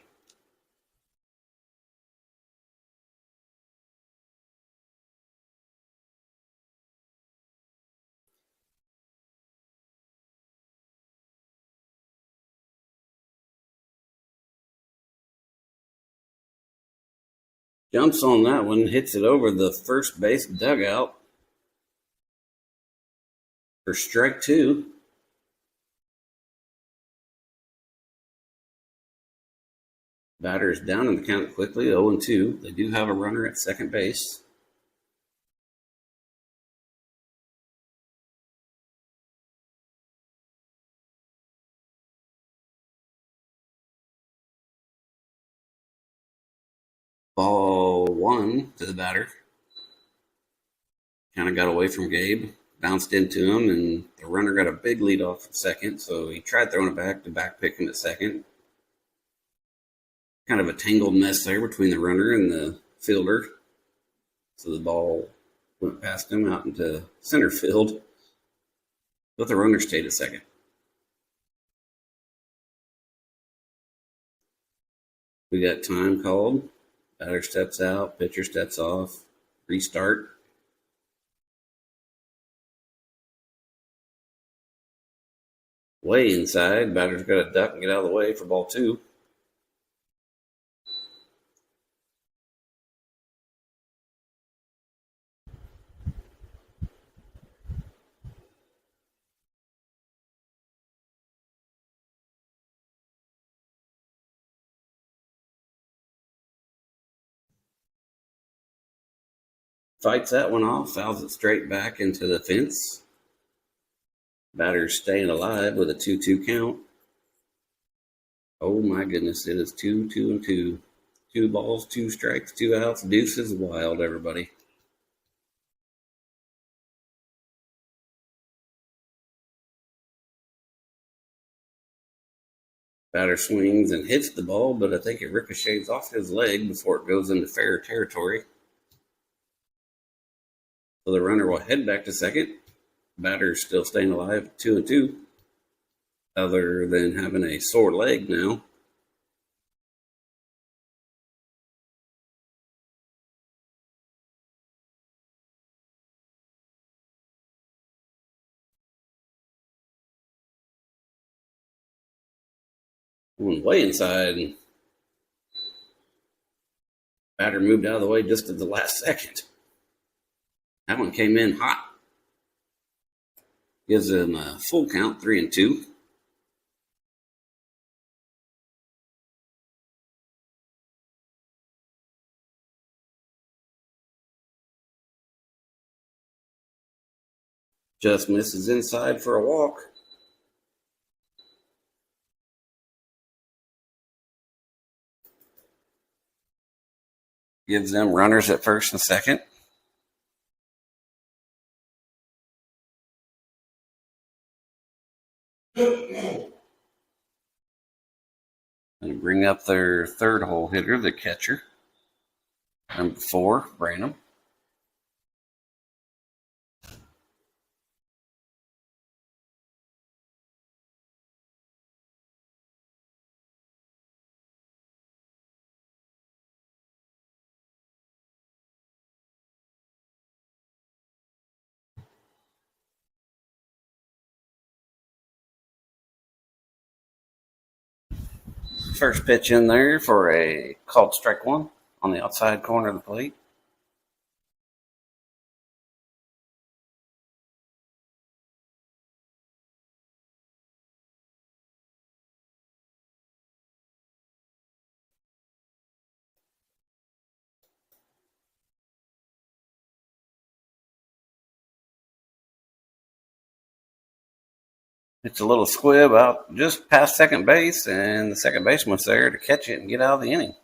Jumps on that one, hits it over the first base dugout for strike 2. Batter's down in the count quickly, 0-2. They do have a runner at second base. Ball one to the batter. Kind of got away from Gabe, bounced into him, and the runner got a big lead off at second, so he tried throwing it back to back pick him at second. Kind of a tangled mess there between the runner and the fielder. So the ball went past him out into center field, but the runner stayed at second. We got time called. Batter steps out, pitcher steps off, restart. Way inside, batter's got to duck and get out of the way for ball two. Fights that one off, fouls it straight back into the fence. Batter's staying alive with a 2-2 count. Oh my goodness, it is 2-2-2. 2 balls, 2 strikes, 2 outs. Deuce is wild, everybody. Batter swings and hits the ball, but I think it ricochets off his leg before it goes into fair territory. So the runner will head back to second. Batter's still staying alive, 2-2. Other than having a sore leg now. Went way inside. Batter moved out of the way just at the last second. That one came in hot. Gives him a full count, 3-2. Just misses inside for a walk. Gives them runners at first and second. And bring up their third hole hitter, the catcher. Number 4, Branham. First pitch in there for a called strike one on the outside corner of the plate. It's a little squib out just past second base, and the second baseman's there to catch it and get out of the inning.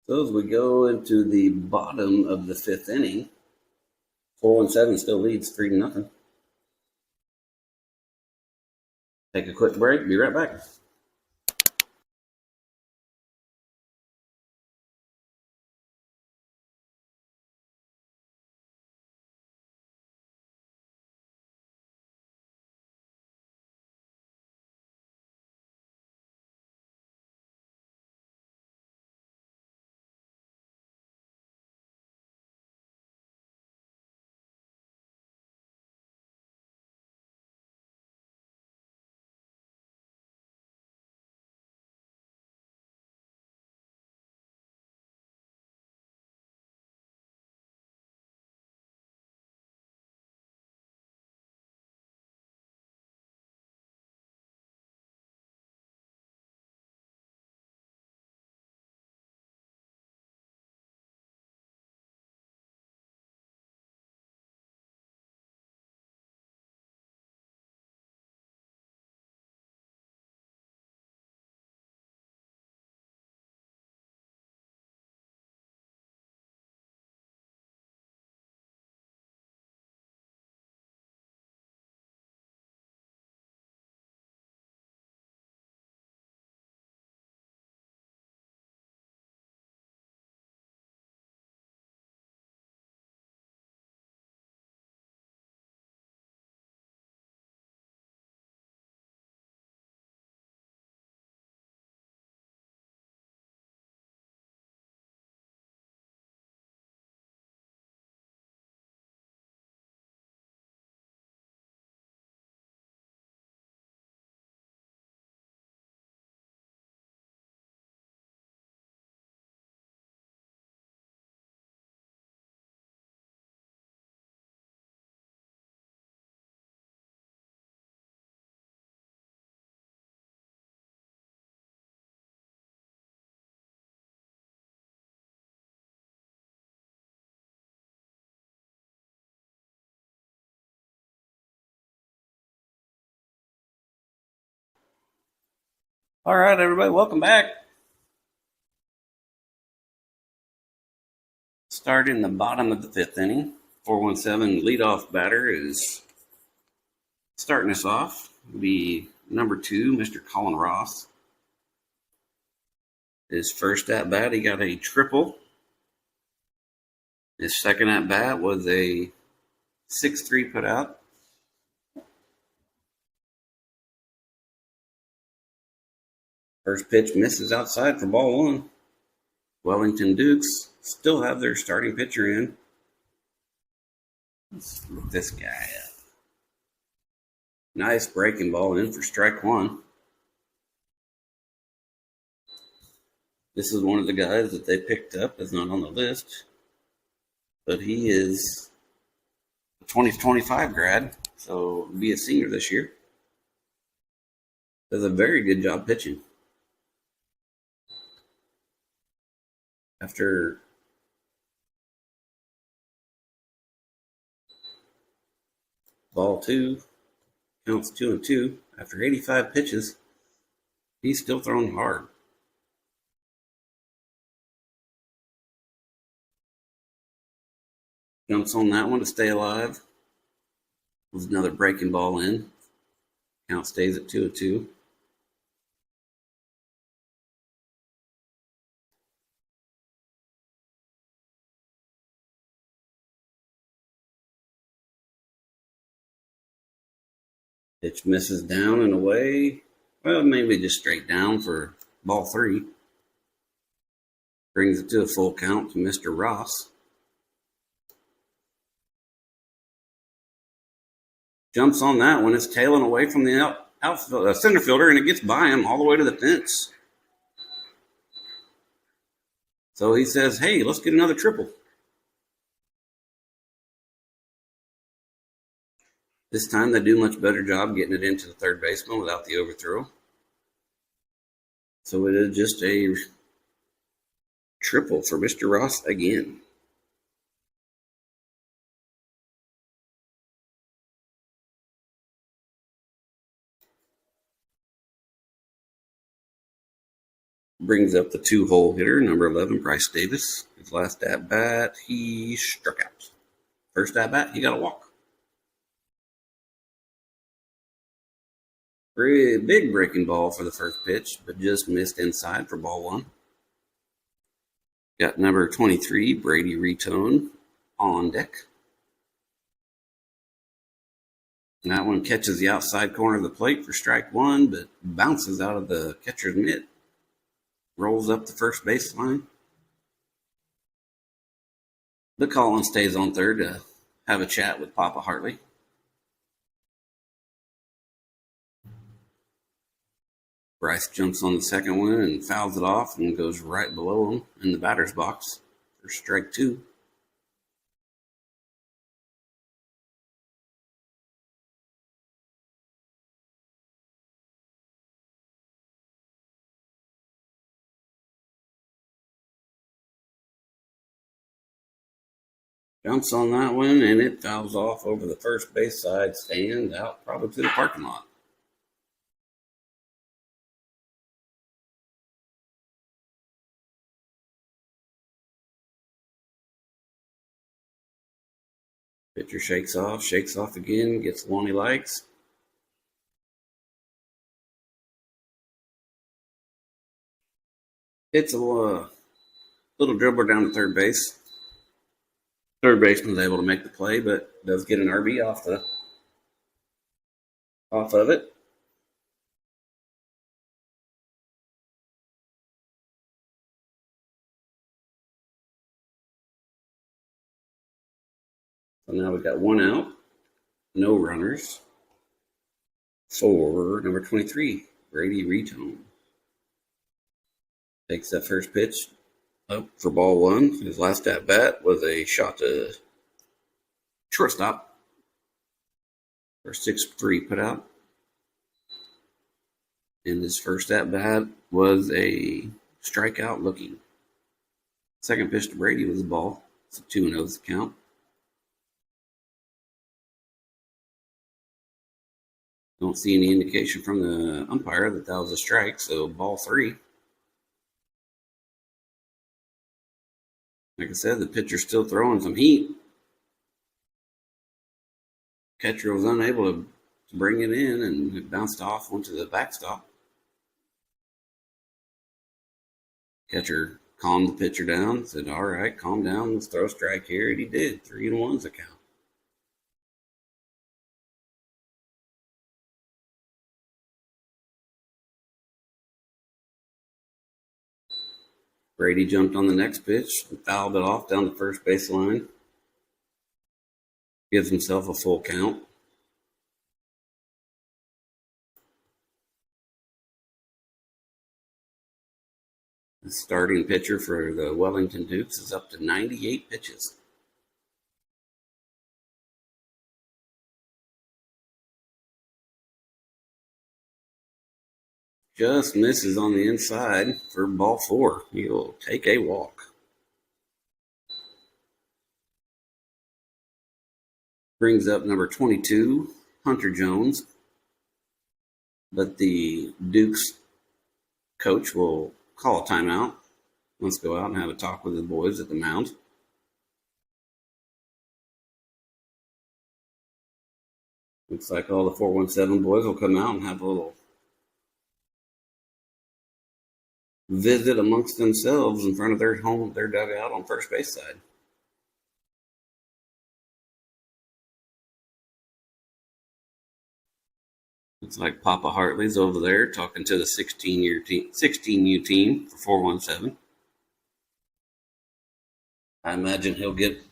So as we go into the bottom of the 5th inning, 417 still leads 3-0. Take a quick break. Be right back. All right, everybody, welcome back. Starting the bottom of the fifth inning, 417 leadoff batter is starting us off. Will be number 2, Mr. Colin Ross. His first at bat, he got a triple. His second at bat was a 6-3 put out. First pitch misses outside for ball 1. Wellington Dukes still have their starting pitcher in. Let's look this guy up. Nice breaking ball in for strike 1. This is one of the guys that they picked up that's not on the list, but he is a 2025 grad, so be a senior this year. Does a very good job pitching. After ball 2, counts 2-2. After 85 pitches, he's still throwing hard. Jumps on that one to stay alive. Was another breaking ball in. Count stays at 2-2. Pitch misses down and away. Well, maybe just straight down for ball 3. Brings it to a full count to Mr. Ross. Jumps on that one. It's tailing away from the center fielder, and it gets by him all the way to the fence. So he says, hey, let's get another triple. This time they do a much better job getting it into the third baseman without the overthrow. So it is just a triple for Mr. Ross again. Brings up the 2-hole hitter, number 11, Bryce Davis. His last at bat, he struck out. First at bat, he got a walk. Pretty big breaking ball for the first pitch, but just missed inside for ball 1. Got number 23, Brady Retone, on deck. And that one catches the outside corner of the plate for strike 1, but bounces out of the catcher's mitt. Rolls up the first baseline. But Colin stays on third to have a chat with Papa Hartley. Bryce jumps on the second one and fouls it off and goes right below him in the batter's box for strike 2. Jumps on that one, and it fouls off over the first base side stand out probably to the parking lot. Pitcher shakes off again, gets one he likes. Hits a little dribbler down to third base. Third baseman's able to make the play, but does get an RB off of it. So now we've got 1 out, no runners for number 23, Brady Retone. Takes that first pitch up for ball 1. His last at bat was a shot to shortstop for 6-3 put out. And his first at bat was a strikeout looking. Second pitch to Brady was a ball. It's a 2-0 is the count. Don't see any indication from the umpire that was a strike, so ball 3. Like I said, the pitcher's still throwing some heat. Catcher was unable to bring it in, and it bounced off, went to the backstop. Catcher calmed the pitcher down, said, "All right, calm down, let's throw a strike here." And he did. 3-1's the count. Brady jumped on the next pitch and fouled it off down the first baseline. Gives himself a full count. The starting pitcher for the Wellington Dukes is up to 98 pitches. Just misses on the inside for ball 4. He'll take a walk. Brings up number 22, Hunter Jones. But the Dukes coach will call a timeout. Let's go out and have a talk with the boys at the mound. Looks like all the 417 boys will come out and have a little visit amongst themselves in front of their dugout on first base side. Looks like Papa Hartley's over there talking to the 16U team for 417. I imagine he'll get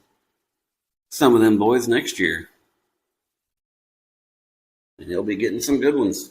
some of them boys next year. And he'll be getting some good ones.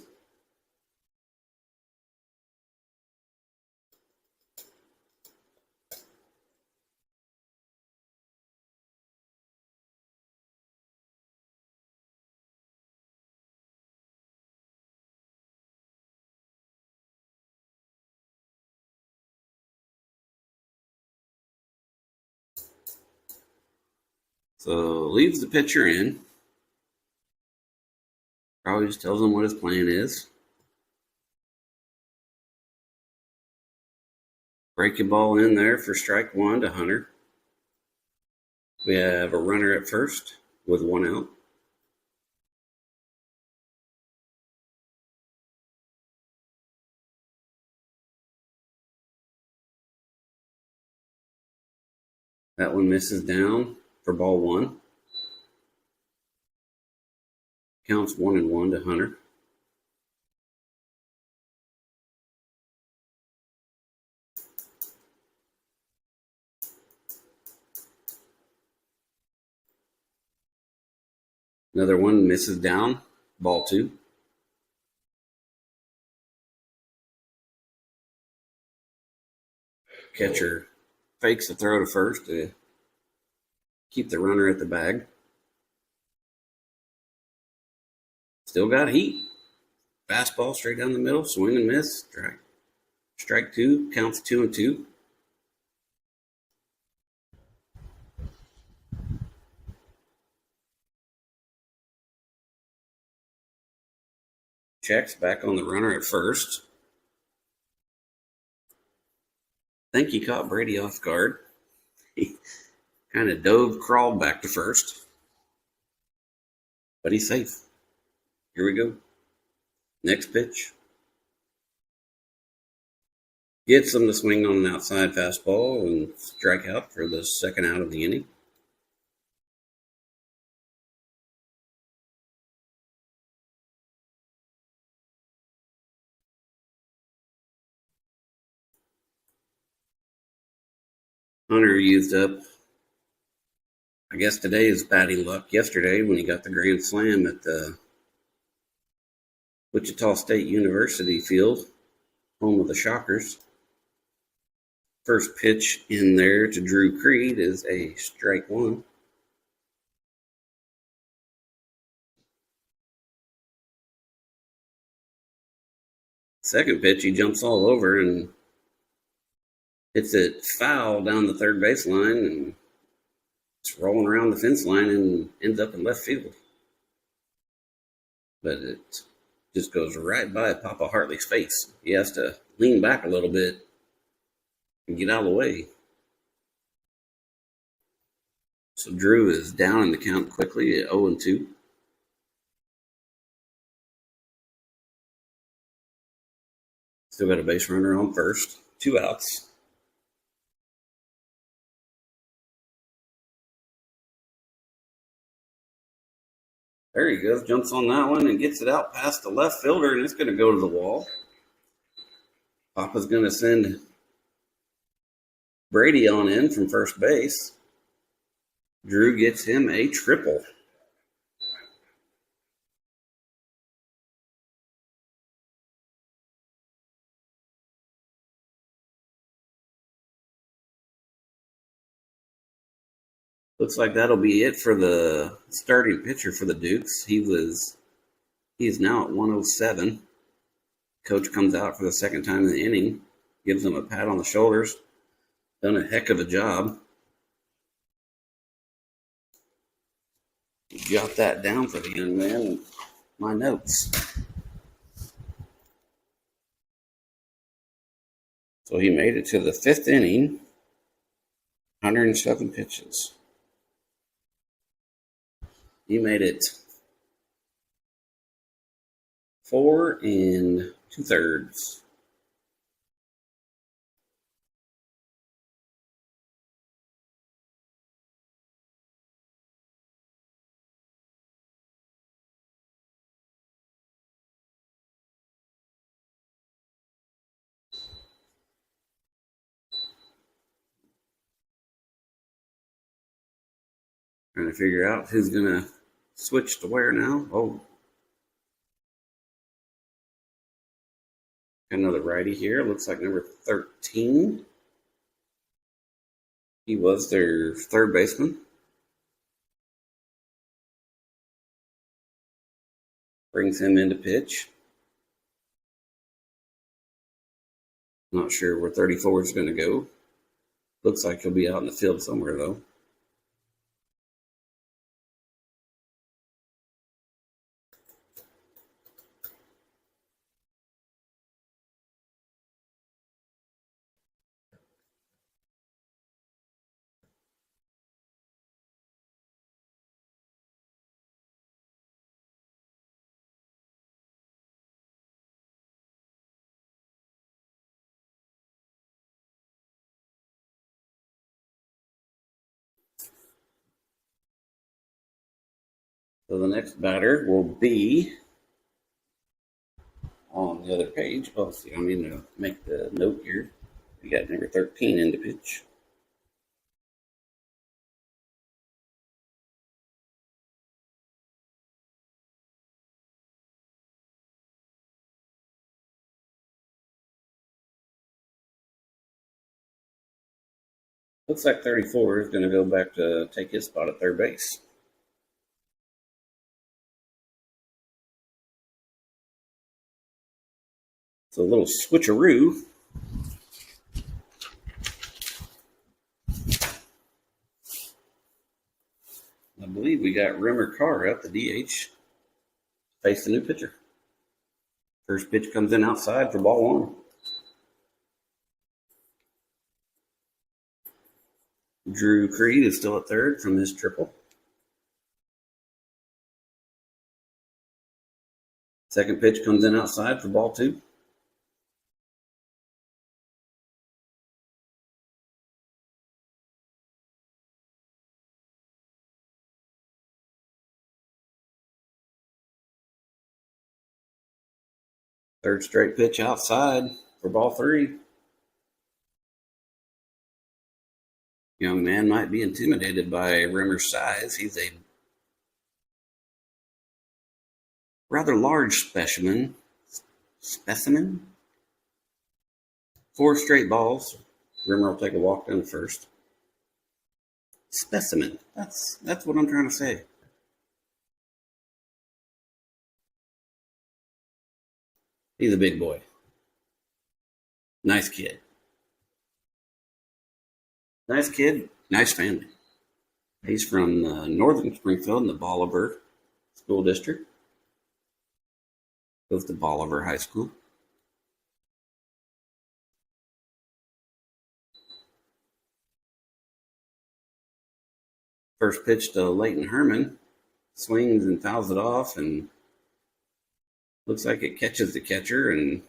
So leaves the pitcher in. Probably just tells him what his plan is. Breaking ball in there for strike 1 to Hunter. We have a runner at first with 1 out. That one misses down for ball 1. Counts 1-1 to Hunter. Another one misses down, ball 2. Catcher fakes the throw to first to keep the runner at the bag. Still got heat. Fastball straight down the middle, swing and miss. Strike 2, counts 2-2. Checks back on the runner at first. I think he caught Brady off guard. He kind of crawled back to first. But he's safe. Here we go. Next pitch. Gets him to swing on an outside fastball and strike out for the second out of the inning. Hunter used up, I guess, today's batting luck. Yesterday when he got the grand slam at the Wichita State University field, home of the Shockers. First pitch in there to Drew Creed is a strike 1. Second pitch, he jumps all over and hits it foul down the third baseline, and it's rolling around the fence line and ends up in left field. But it just goes right by Papa Hartley's face. He has to lean back a little bit and get out of the way. So Drew is down in the count quickly at 0-2. Still got a base runner on first. 2 outs. There he goes. Jumps on that one and gets it out past the left fielder, and it's going to go to the wall. Papa's going to send Brady on in from first base. Drew gets him a triple. Looks like that'll be it for the starting pitcher for the Dukes. He is now at 107. Coach comes out for the second time in the inning, gives him a pat on the shoulders. Done a heck of a job. Jot that down for the young man in my notes. So he made it to the 5th inning, 107 pitches. He made it 4 2/3. Trying to figure out who's going to switch to where now. Oh, got another righty here. Looks like number 13. He was their third baseman. Brings him into pitch. Not sure where 34 is going to go. Looks like he'll be out in the field somewhere, though. So the next batter will be on the other page. Oh, see, I need to make the note here. We got number 13 into pitch. Looks like 34 is going to go back to take his spot at third base. It's a little switcheroo. I believe we got Rimmer Carr up the DH. Face the new pitcher. First pitch comes in outside for ball 1. Drew Creed is still at third from his triple. Second pitch comes in outside for ball 2. Third straight pitch outside for ball 3. Young man might be intimidated by Rimmer's size. He's a rather large specimen. 4 straight balls. Rimmer will take a walk down first. Specimen. That's what I'm trying to say. He's a big boy. Nice kid. Nice kid. Nice family. He's from northern Springfield in the Bolivar School District. Goes to Bolivar High School. First pitch to Leighton Herman. Swings and fouls it off, and looks like it catches the catcher, and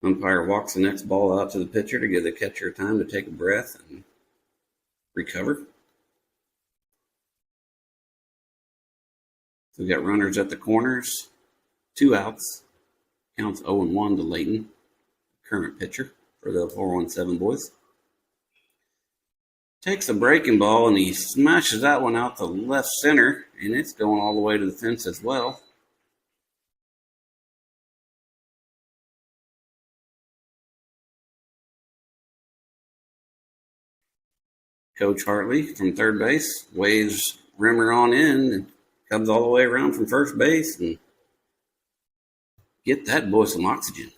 umpire walks the next ball out to the pitcher to give the catcher time to take a breath and recover. So we got runners at the corners, 2 outs. Counts 0-1 to Leighton, current pitcher for the 417 boys. Takes a breaking ball and he smashes that one out to left center, and it's going all the way to the fence as well. Coach Hartley from third base waves Rimmer on in and comes all the way around from first base and get that boy some oxygen.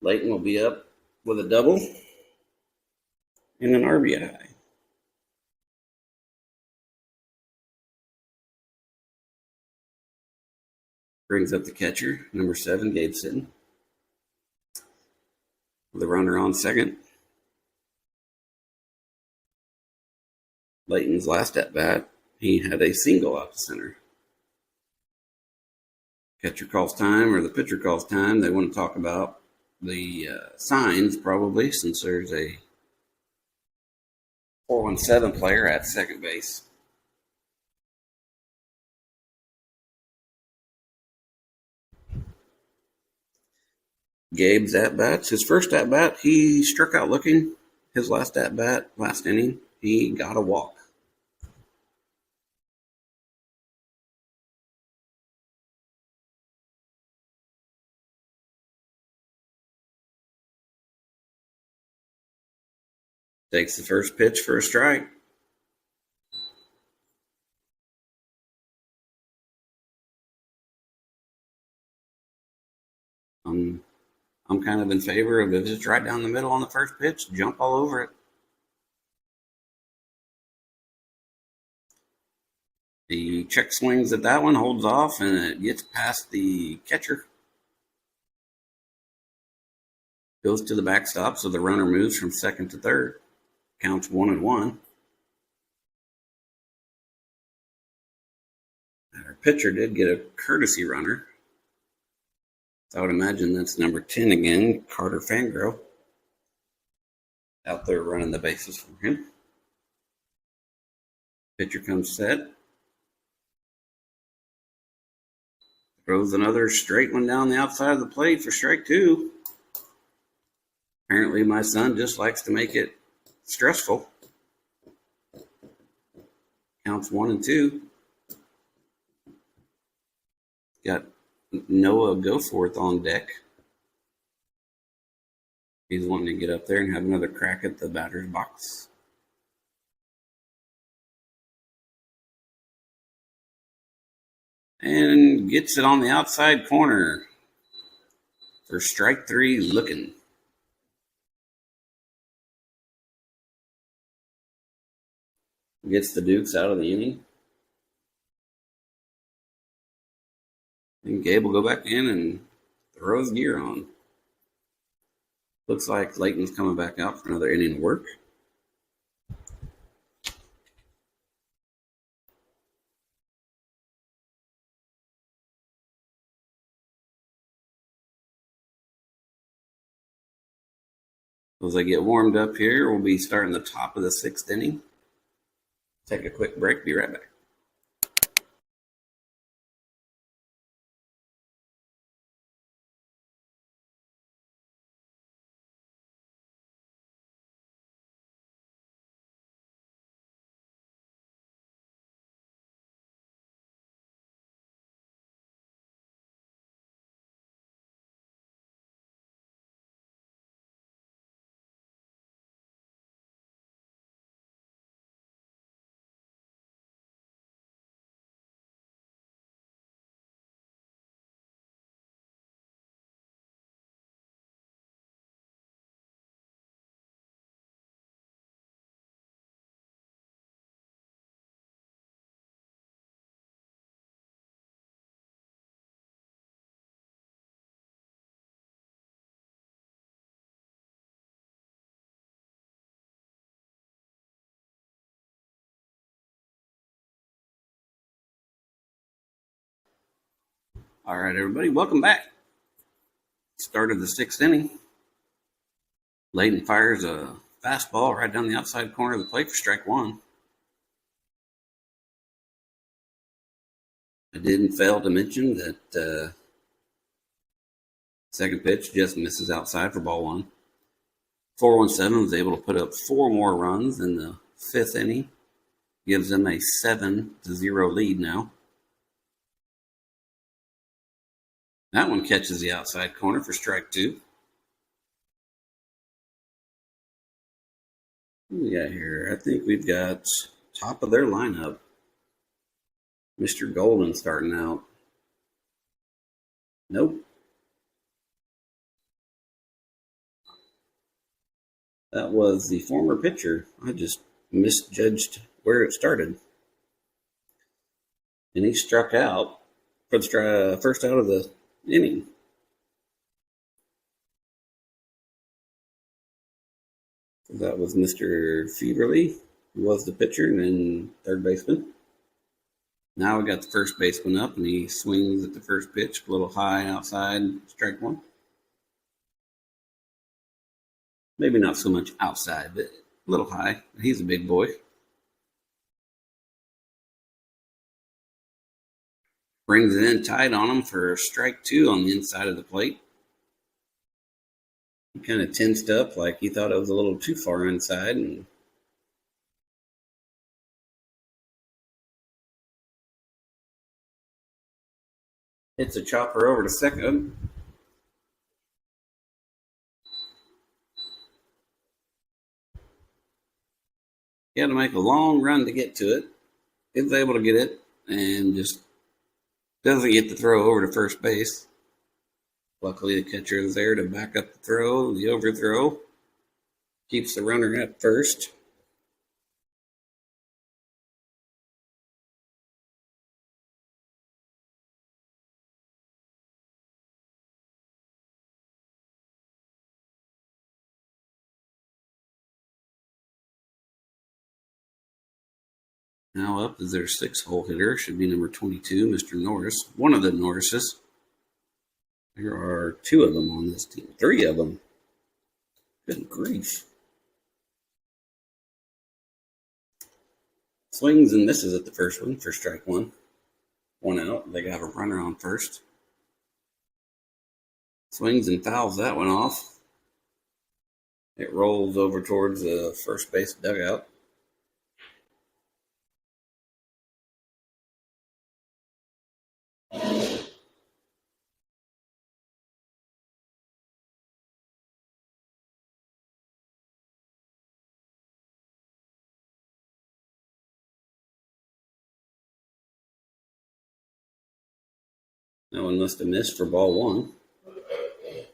Leighton will be up with a double and an RBI. Brings up the catcher, number 7, Gabe Sitton. With a runner on second. Leighton's last at bat, he had a single out to center. Catcher calls time, or the pitcher calls time. They want to talk about the signs, probably, since there's a 417 player at second base. Gabe's at bats. His first at bat, he struck out looking. His last at bat, last inning, he got a walk. Takes the first pitch for a strike. I'm kind of in favor of if it's right down the middle on the first pitch, jump all over it. The check swings at that one, holds off, and it gets past the catcher. Goes to the backstop, so the runner moves from second to third. Counts 1-1. Our pitcher did get a courtesy runner. I would imagine that's number 10 again, Carter Fangro. Out there running the bases for him. Pitcher comes set. Throws another straight one down the outside of the plate for strike 2. Apparently my son just likes to make it stressful. Counts 1-2. Got Noah Goforth on deck. He's wanting to get up there and have another crack at the batter's box. And gets it on the outside corner for strike 3 looking. Gets the Dukes out of the inning. And Gabe will go back in and throw his gear on. Looks like Leighton's coming back out for another inning of work. As I get warmed up here, we'll be starting the top of the 6th inning. Take a quick break, be right back. All right, everybody, welcome back. Start of the 6th inning. Layden fires a fastball right down the outside corner of the plate for strike one. I didn't fail to mention that second pitch just misses outside for ball one. 417 was able to put up 4 more runs in the 5th inning. Gives them a 7-0 lead now. That one catches the outside corner for strike two. What do we got here? I think we've got top of their lineup. Mr. Golden starting out. Nope. That was the former pitcher. I just misjudged where it started. And he struck out for the first out of the inning. That was Mr. Feverly, who was the pitcher, and then third baseman. Now we got the first baseman up, and he swings at the first pitch, a little high outside, strike one. Maybe not so much outside, but a little high. He's a big boy. Brings it in tight on him for strike two on the inside of the plate. He kind of tensed up like he thought it was a little too far inside, and hits a chopper over to second. He had to make a long run to get to it. He was able to get it and just doesn't get the throw over to first base. Luckily, the catcher is there to back up the throw, the overthrow. Keeps the runner at first. Now up is their 6-hole hitter. Should be number 22, Mr. Norris. One of the Norrises. There are 2 of them on this team. 3 of them. Good grief. Swings and misses at the first one for strike one. 1 out. They got a runner on first. Swings and fouls that one off. It rolls over towards the first base dugout. That one must have missed for ball one. I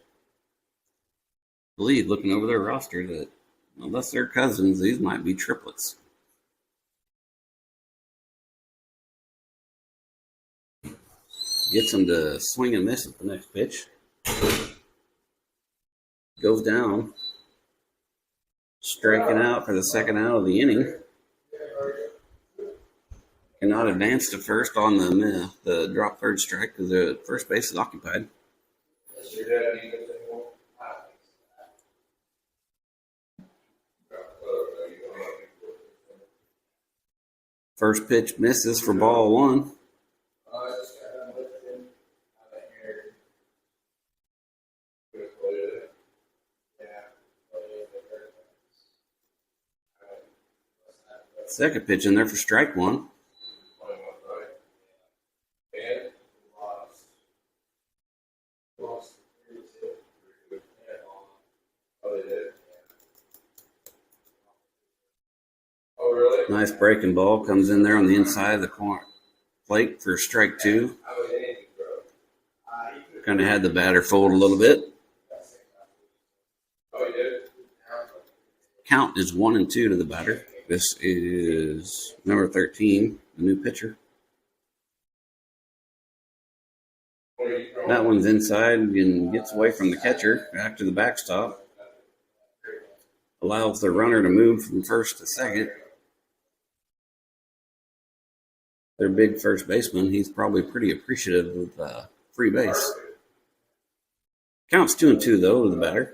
believe, looking over their roster, that unless they're cousins, these might be triplets. Gets them to swing and miss at the next pitch. Goes down. Striking out for the second out of the inning. Cannot advance to first on the drop third strike because the first base is occupied. First pitch misses for ball one. Second pitch in there for strike one. Nice breaking ball comes in there on the inside of the corner plate for strike two. Kind of had the batter fold a little bit. Count is 1-2 to the batter. This is number 13, the new pitcher. That one's inside and gets away from the catcher back to the backstop. Allows the runner to move from first to second. Their big first baseman, he's probably pretty appreciative of free base. Counts 2-2 though to the batter.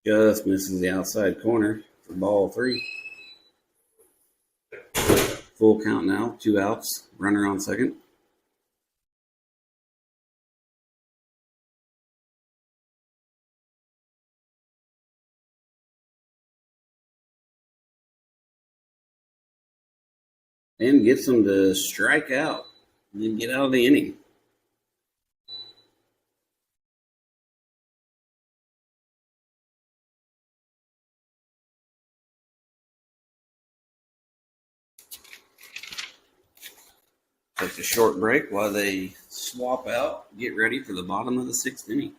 Just misses the outside corner for ball 3. Full count now, 2 outs, runner on second. And gets them to strike out and get out of the inning. Takes a short break while they swap out, get ready for the bottom of the 6th inning.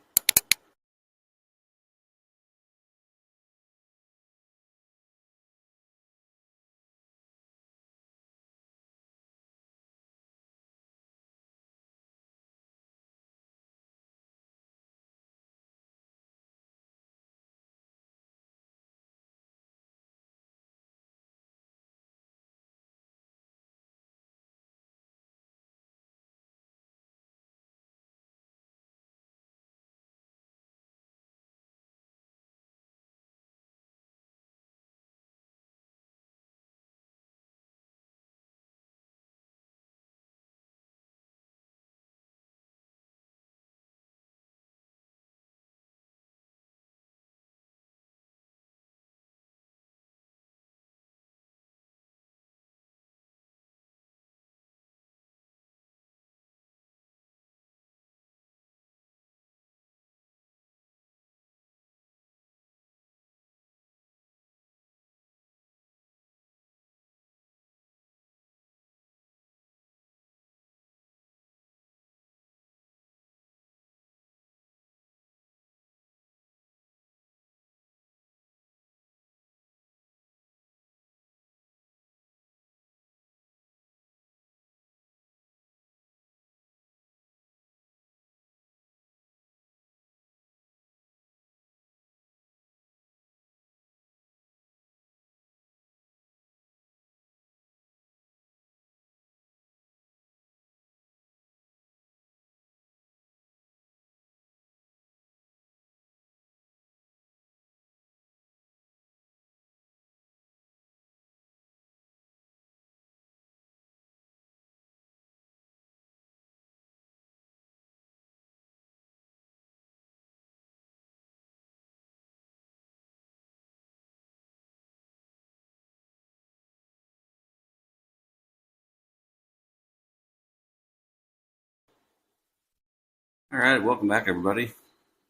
All right, welcome back, everybody.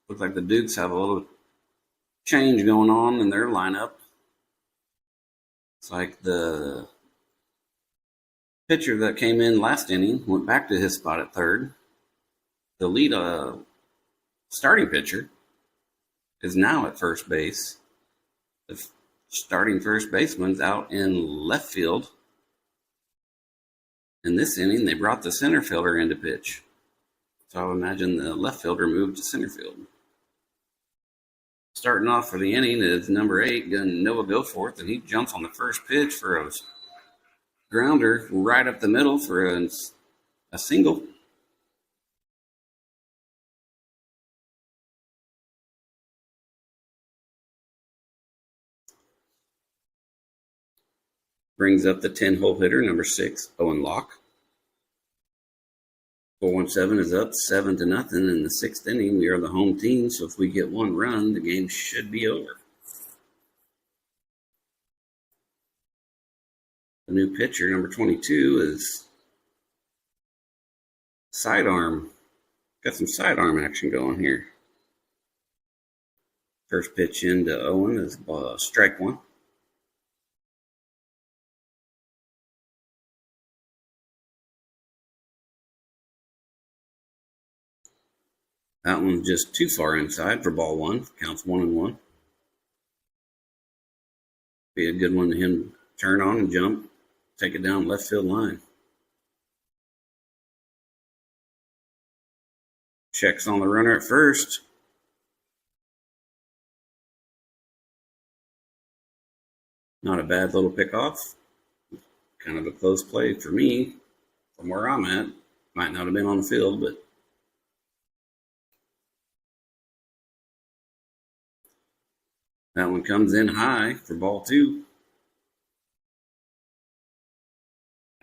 Looks like the Dukes have a little change going on in their lineup. It's like the pitcher that came in last inning went back to his spot at third. The lead starting pitcher is now at first base. The starting first baseman's out in left field. In this inning, they brought the center fielder in to pitch. So I would imagine the left fielder moved to center field. Starting off for the inning is number 8, Noah Goforth, and he jumps on the first pitch for a grounder right up the middle for a single. Brings up the 10-hole hitter, number 6, Owen Locke. 417 is up 7-0 in the 6th inning. We are the home team, so if we get one run, the game should be over. The new pitcher, number 22, is sidearm. Got some sidearm action going here. First pitch into Owen is strike 1. That one's just too far inside for ball 1. Counts 1-1. Be a good one to him turn on and jump, take it down left field line. Checks on the runner at first. Not a bad little pickoff. Kind of a close play for me from where I'm at. Might not have been on the field, but that one comes in high for ball 2.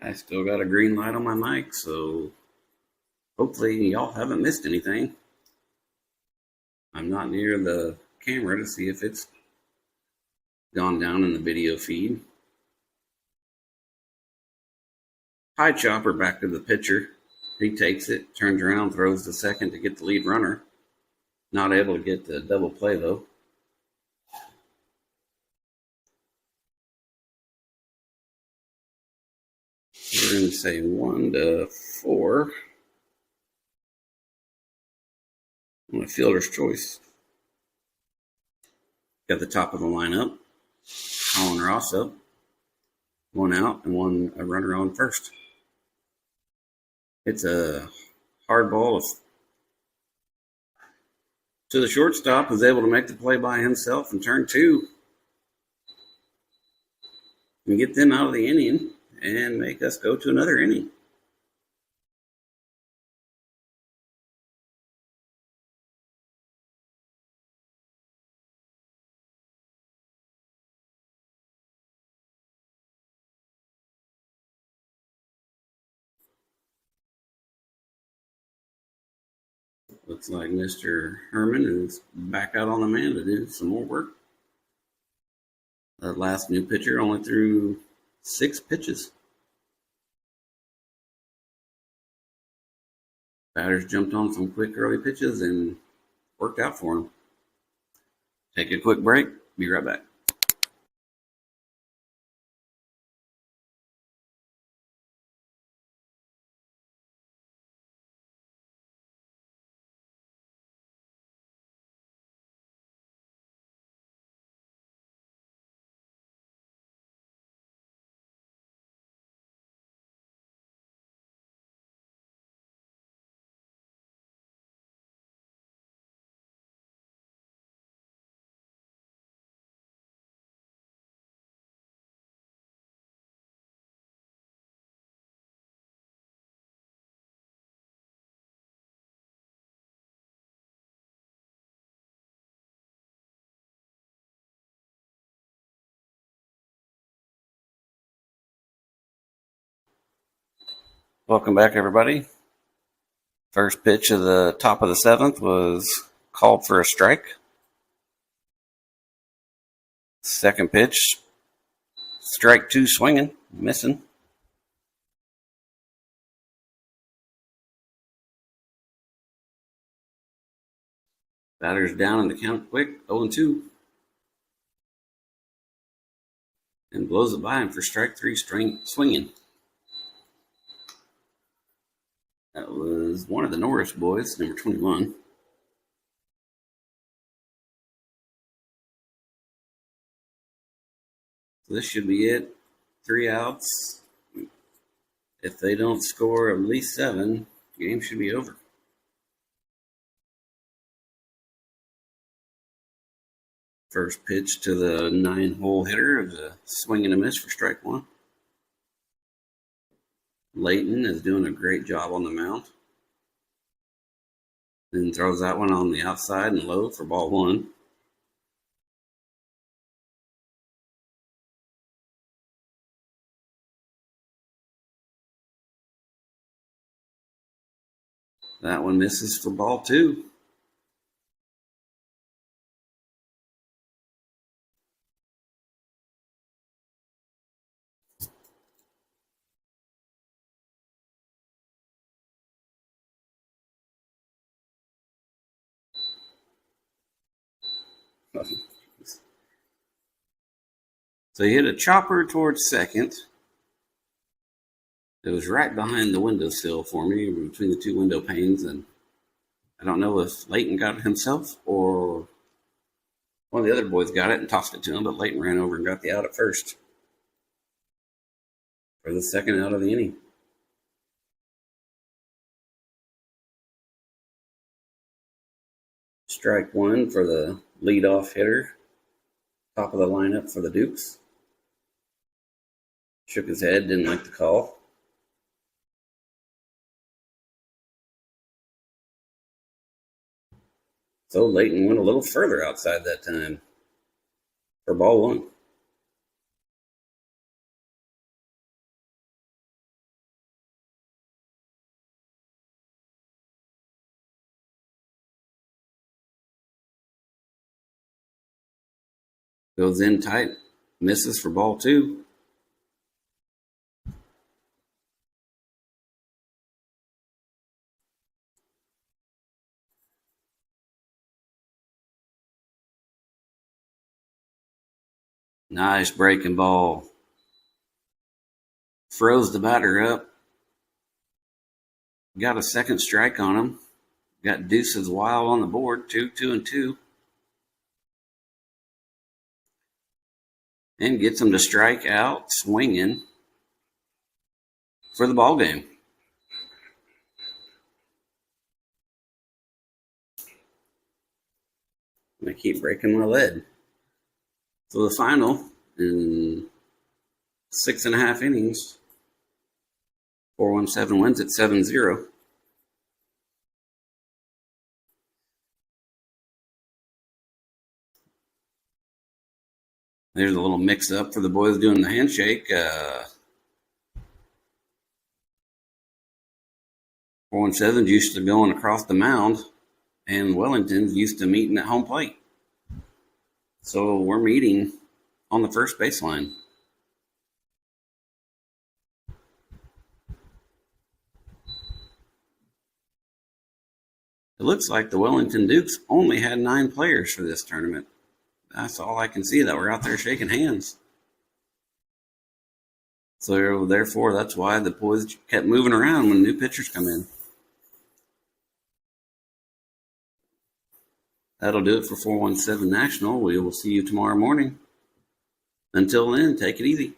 I still got a green light on my mic, so hopefully y'all haven't missed anything. I'm not near the camera to see if it's gone down in the video feed. High chopper back to the pitcher. He takes it, turns around, throws to second to get the lead runner. Not able to get the double play though. We're going to say 1-4 on a fielder's choice. Got the top of the lineup. Colin Ross up. 1 out and a runner on first. It's a hard ball to the shortstop, was able to make the play by himself in turn 2 and get them out of the inning and make us go to another inning. Looks like Mr. Herman is back out on the mound to do some more work. That last new pitcher only threw 6 pitches. Batters jumped on some quick early pitches and worked out for him. Take a quick break. Be right back. Welcome back, everybody. First pitch of the top of the 7th was called for a strike. Second pitch, strike 2 swinging, missing. Batter's down in the count quick, 0-2. And blows it by him for strike 3 swinging. That was one of the Norris boys, number 21. So this should be it. 3 outs. If they don't score at least 7, the game should be over. First pitch to the 9-hole hitter is a swing and a miss for strike 1. Layton is doing a great job on the mound. Then throws that one on the outside and low for ball 1. That one misses for ball 2. So he hit a chopper towards second. It was right behind the windowsill for me, between the 2 window panes, and I don't know if Layton got it himself or one of the other boys got it and tossed it to him, but Layton ran over and got the out at first for the second out of the inning. Strike 1 for the leadoff hitter, top of the lineup for the Dukes. Shook his head, didn't like the call. So Leighton went a little further outside that time for ball one. Goes in tight, misses for ball two. Nice breaking ball. Froze the batter up. Got a second strike on him. Got deuces wild on the board, 2-2-2. And gets him to strike out swinging for the ball game. I keep breaking my lead. So the final in 6.5 innings, 417 wins at 7-0. There's a little mix up for the boys doing the handshake. 417's used to going across the mound, and Wellington's used to meeting at home plate. So we're meeting on the first baseline. It looks like the Wellington Dukes only had 9 players for this tournament. That's all I can see that were out there shaking hands. So therefore, that's why the boys kept moving around when new pitchers come in. That'll do it for 417 National. We will see you tomorrow morning. Until then, take it easy.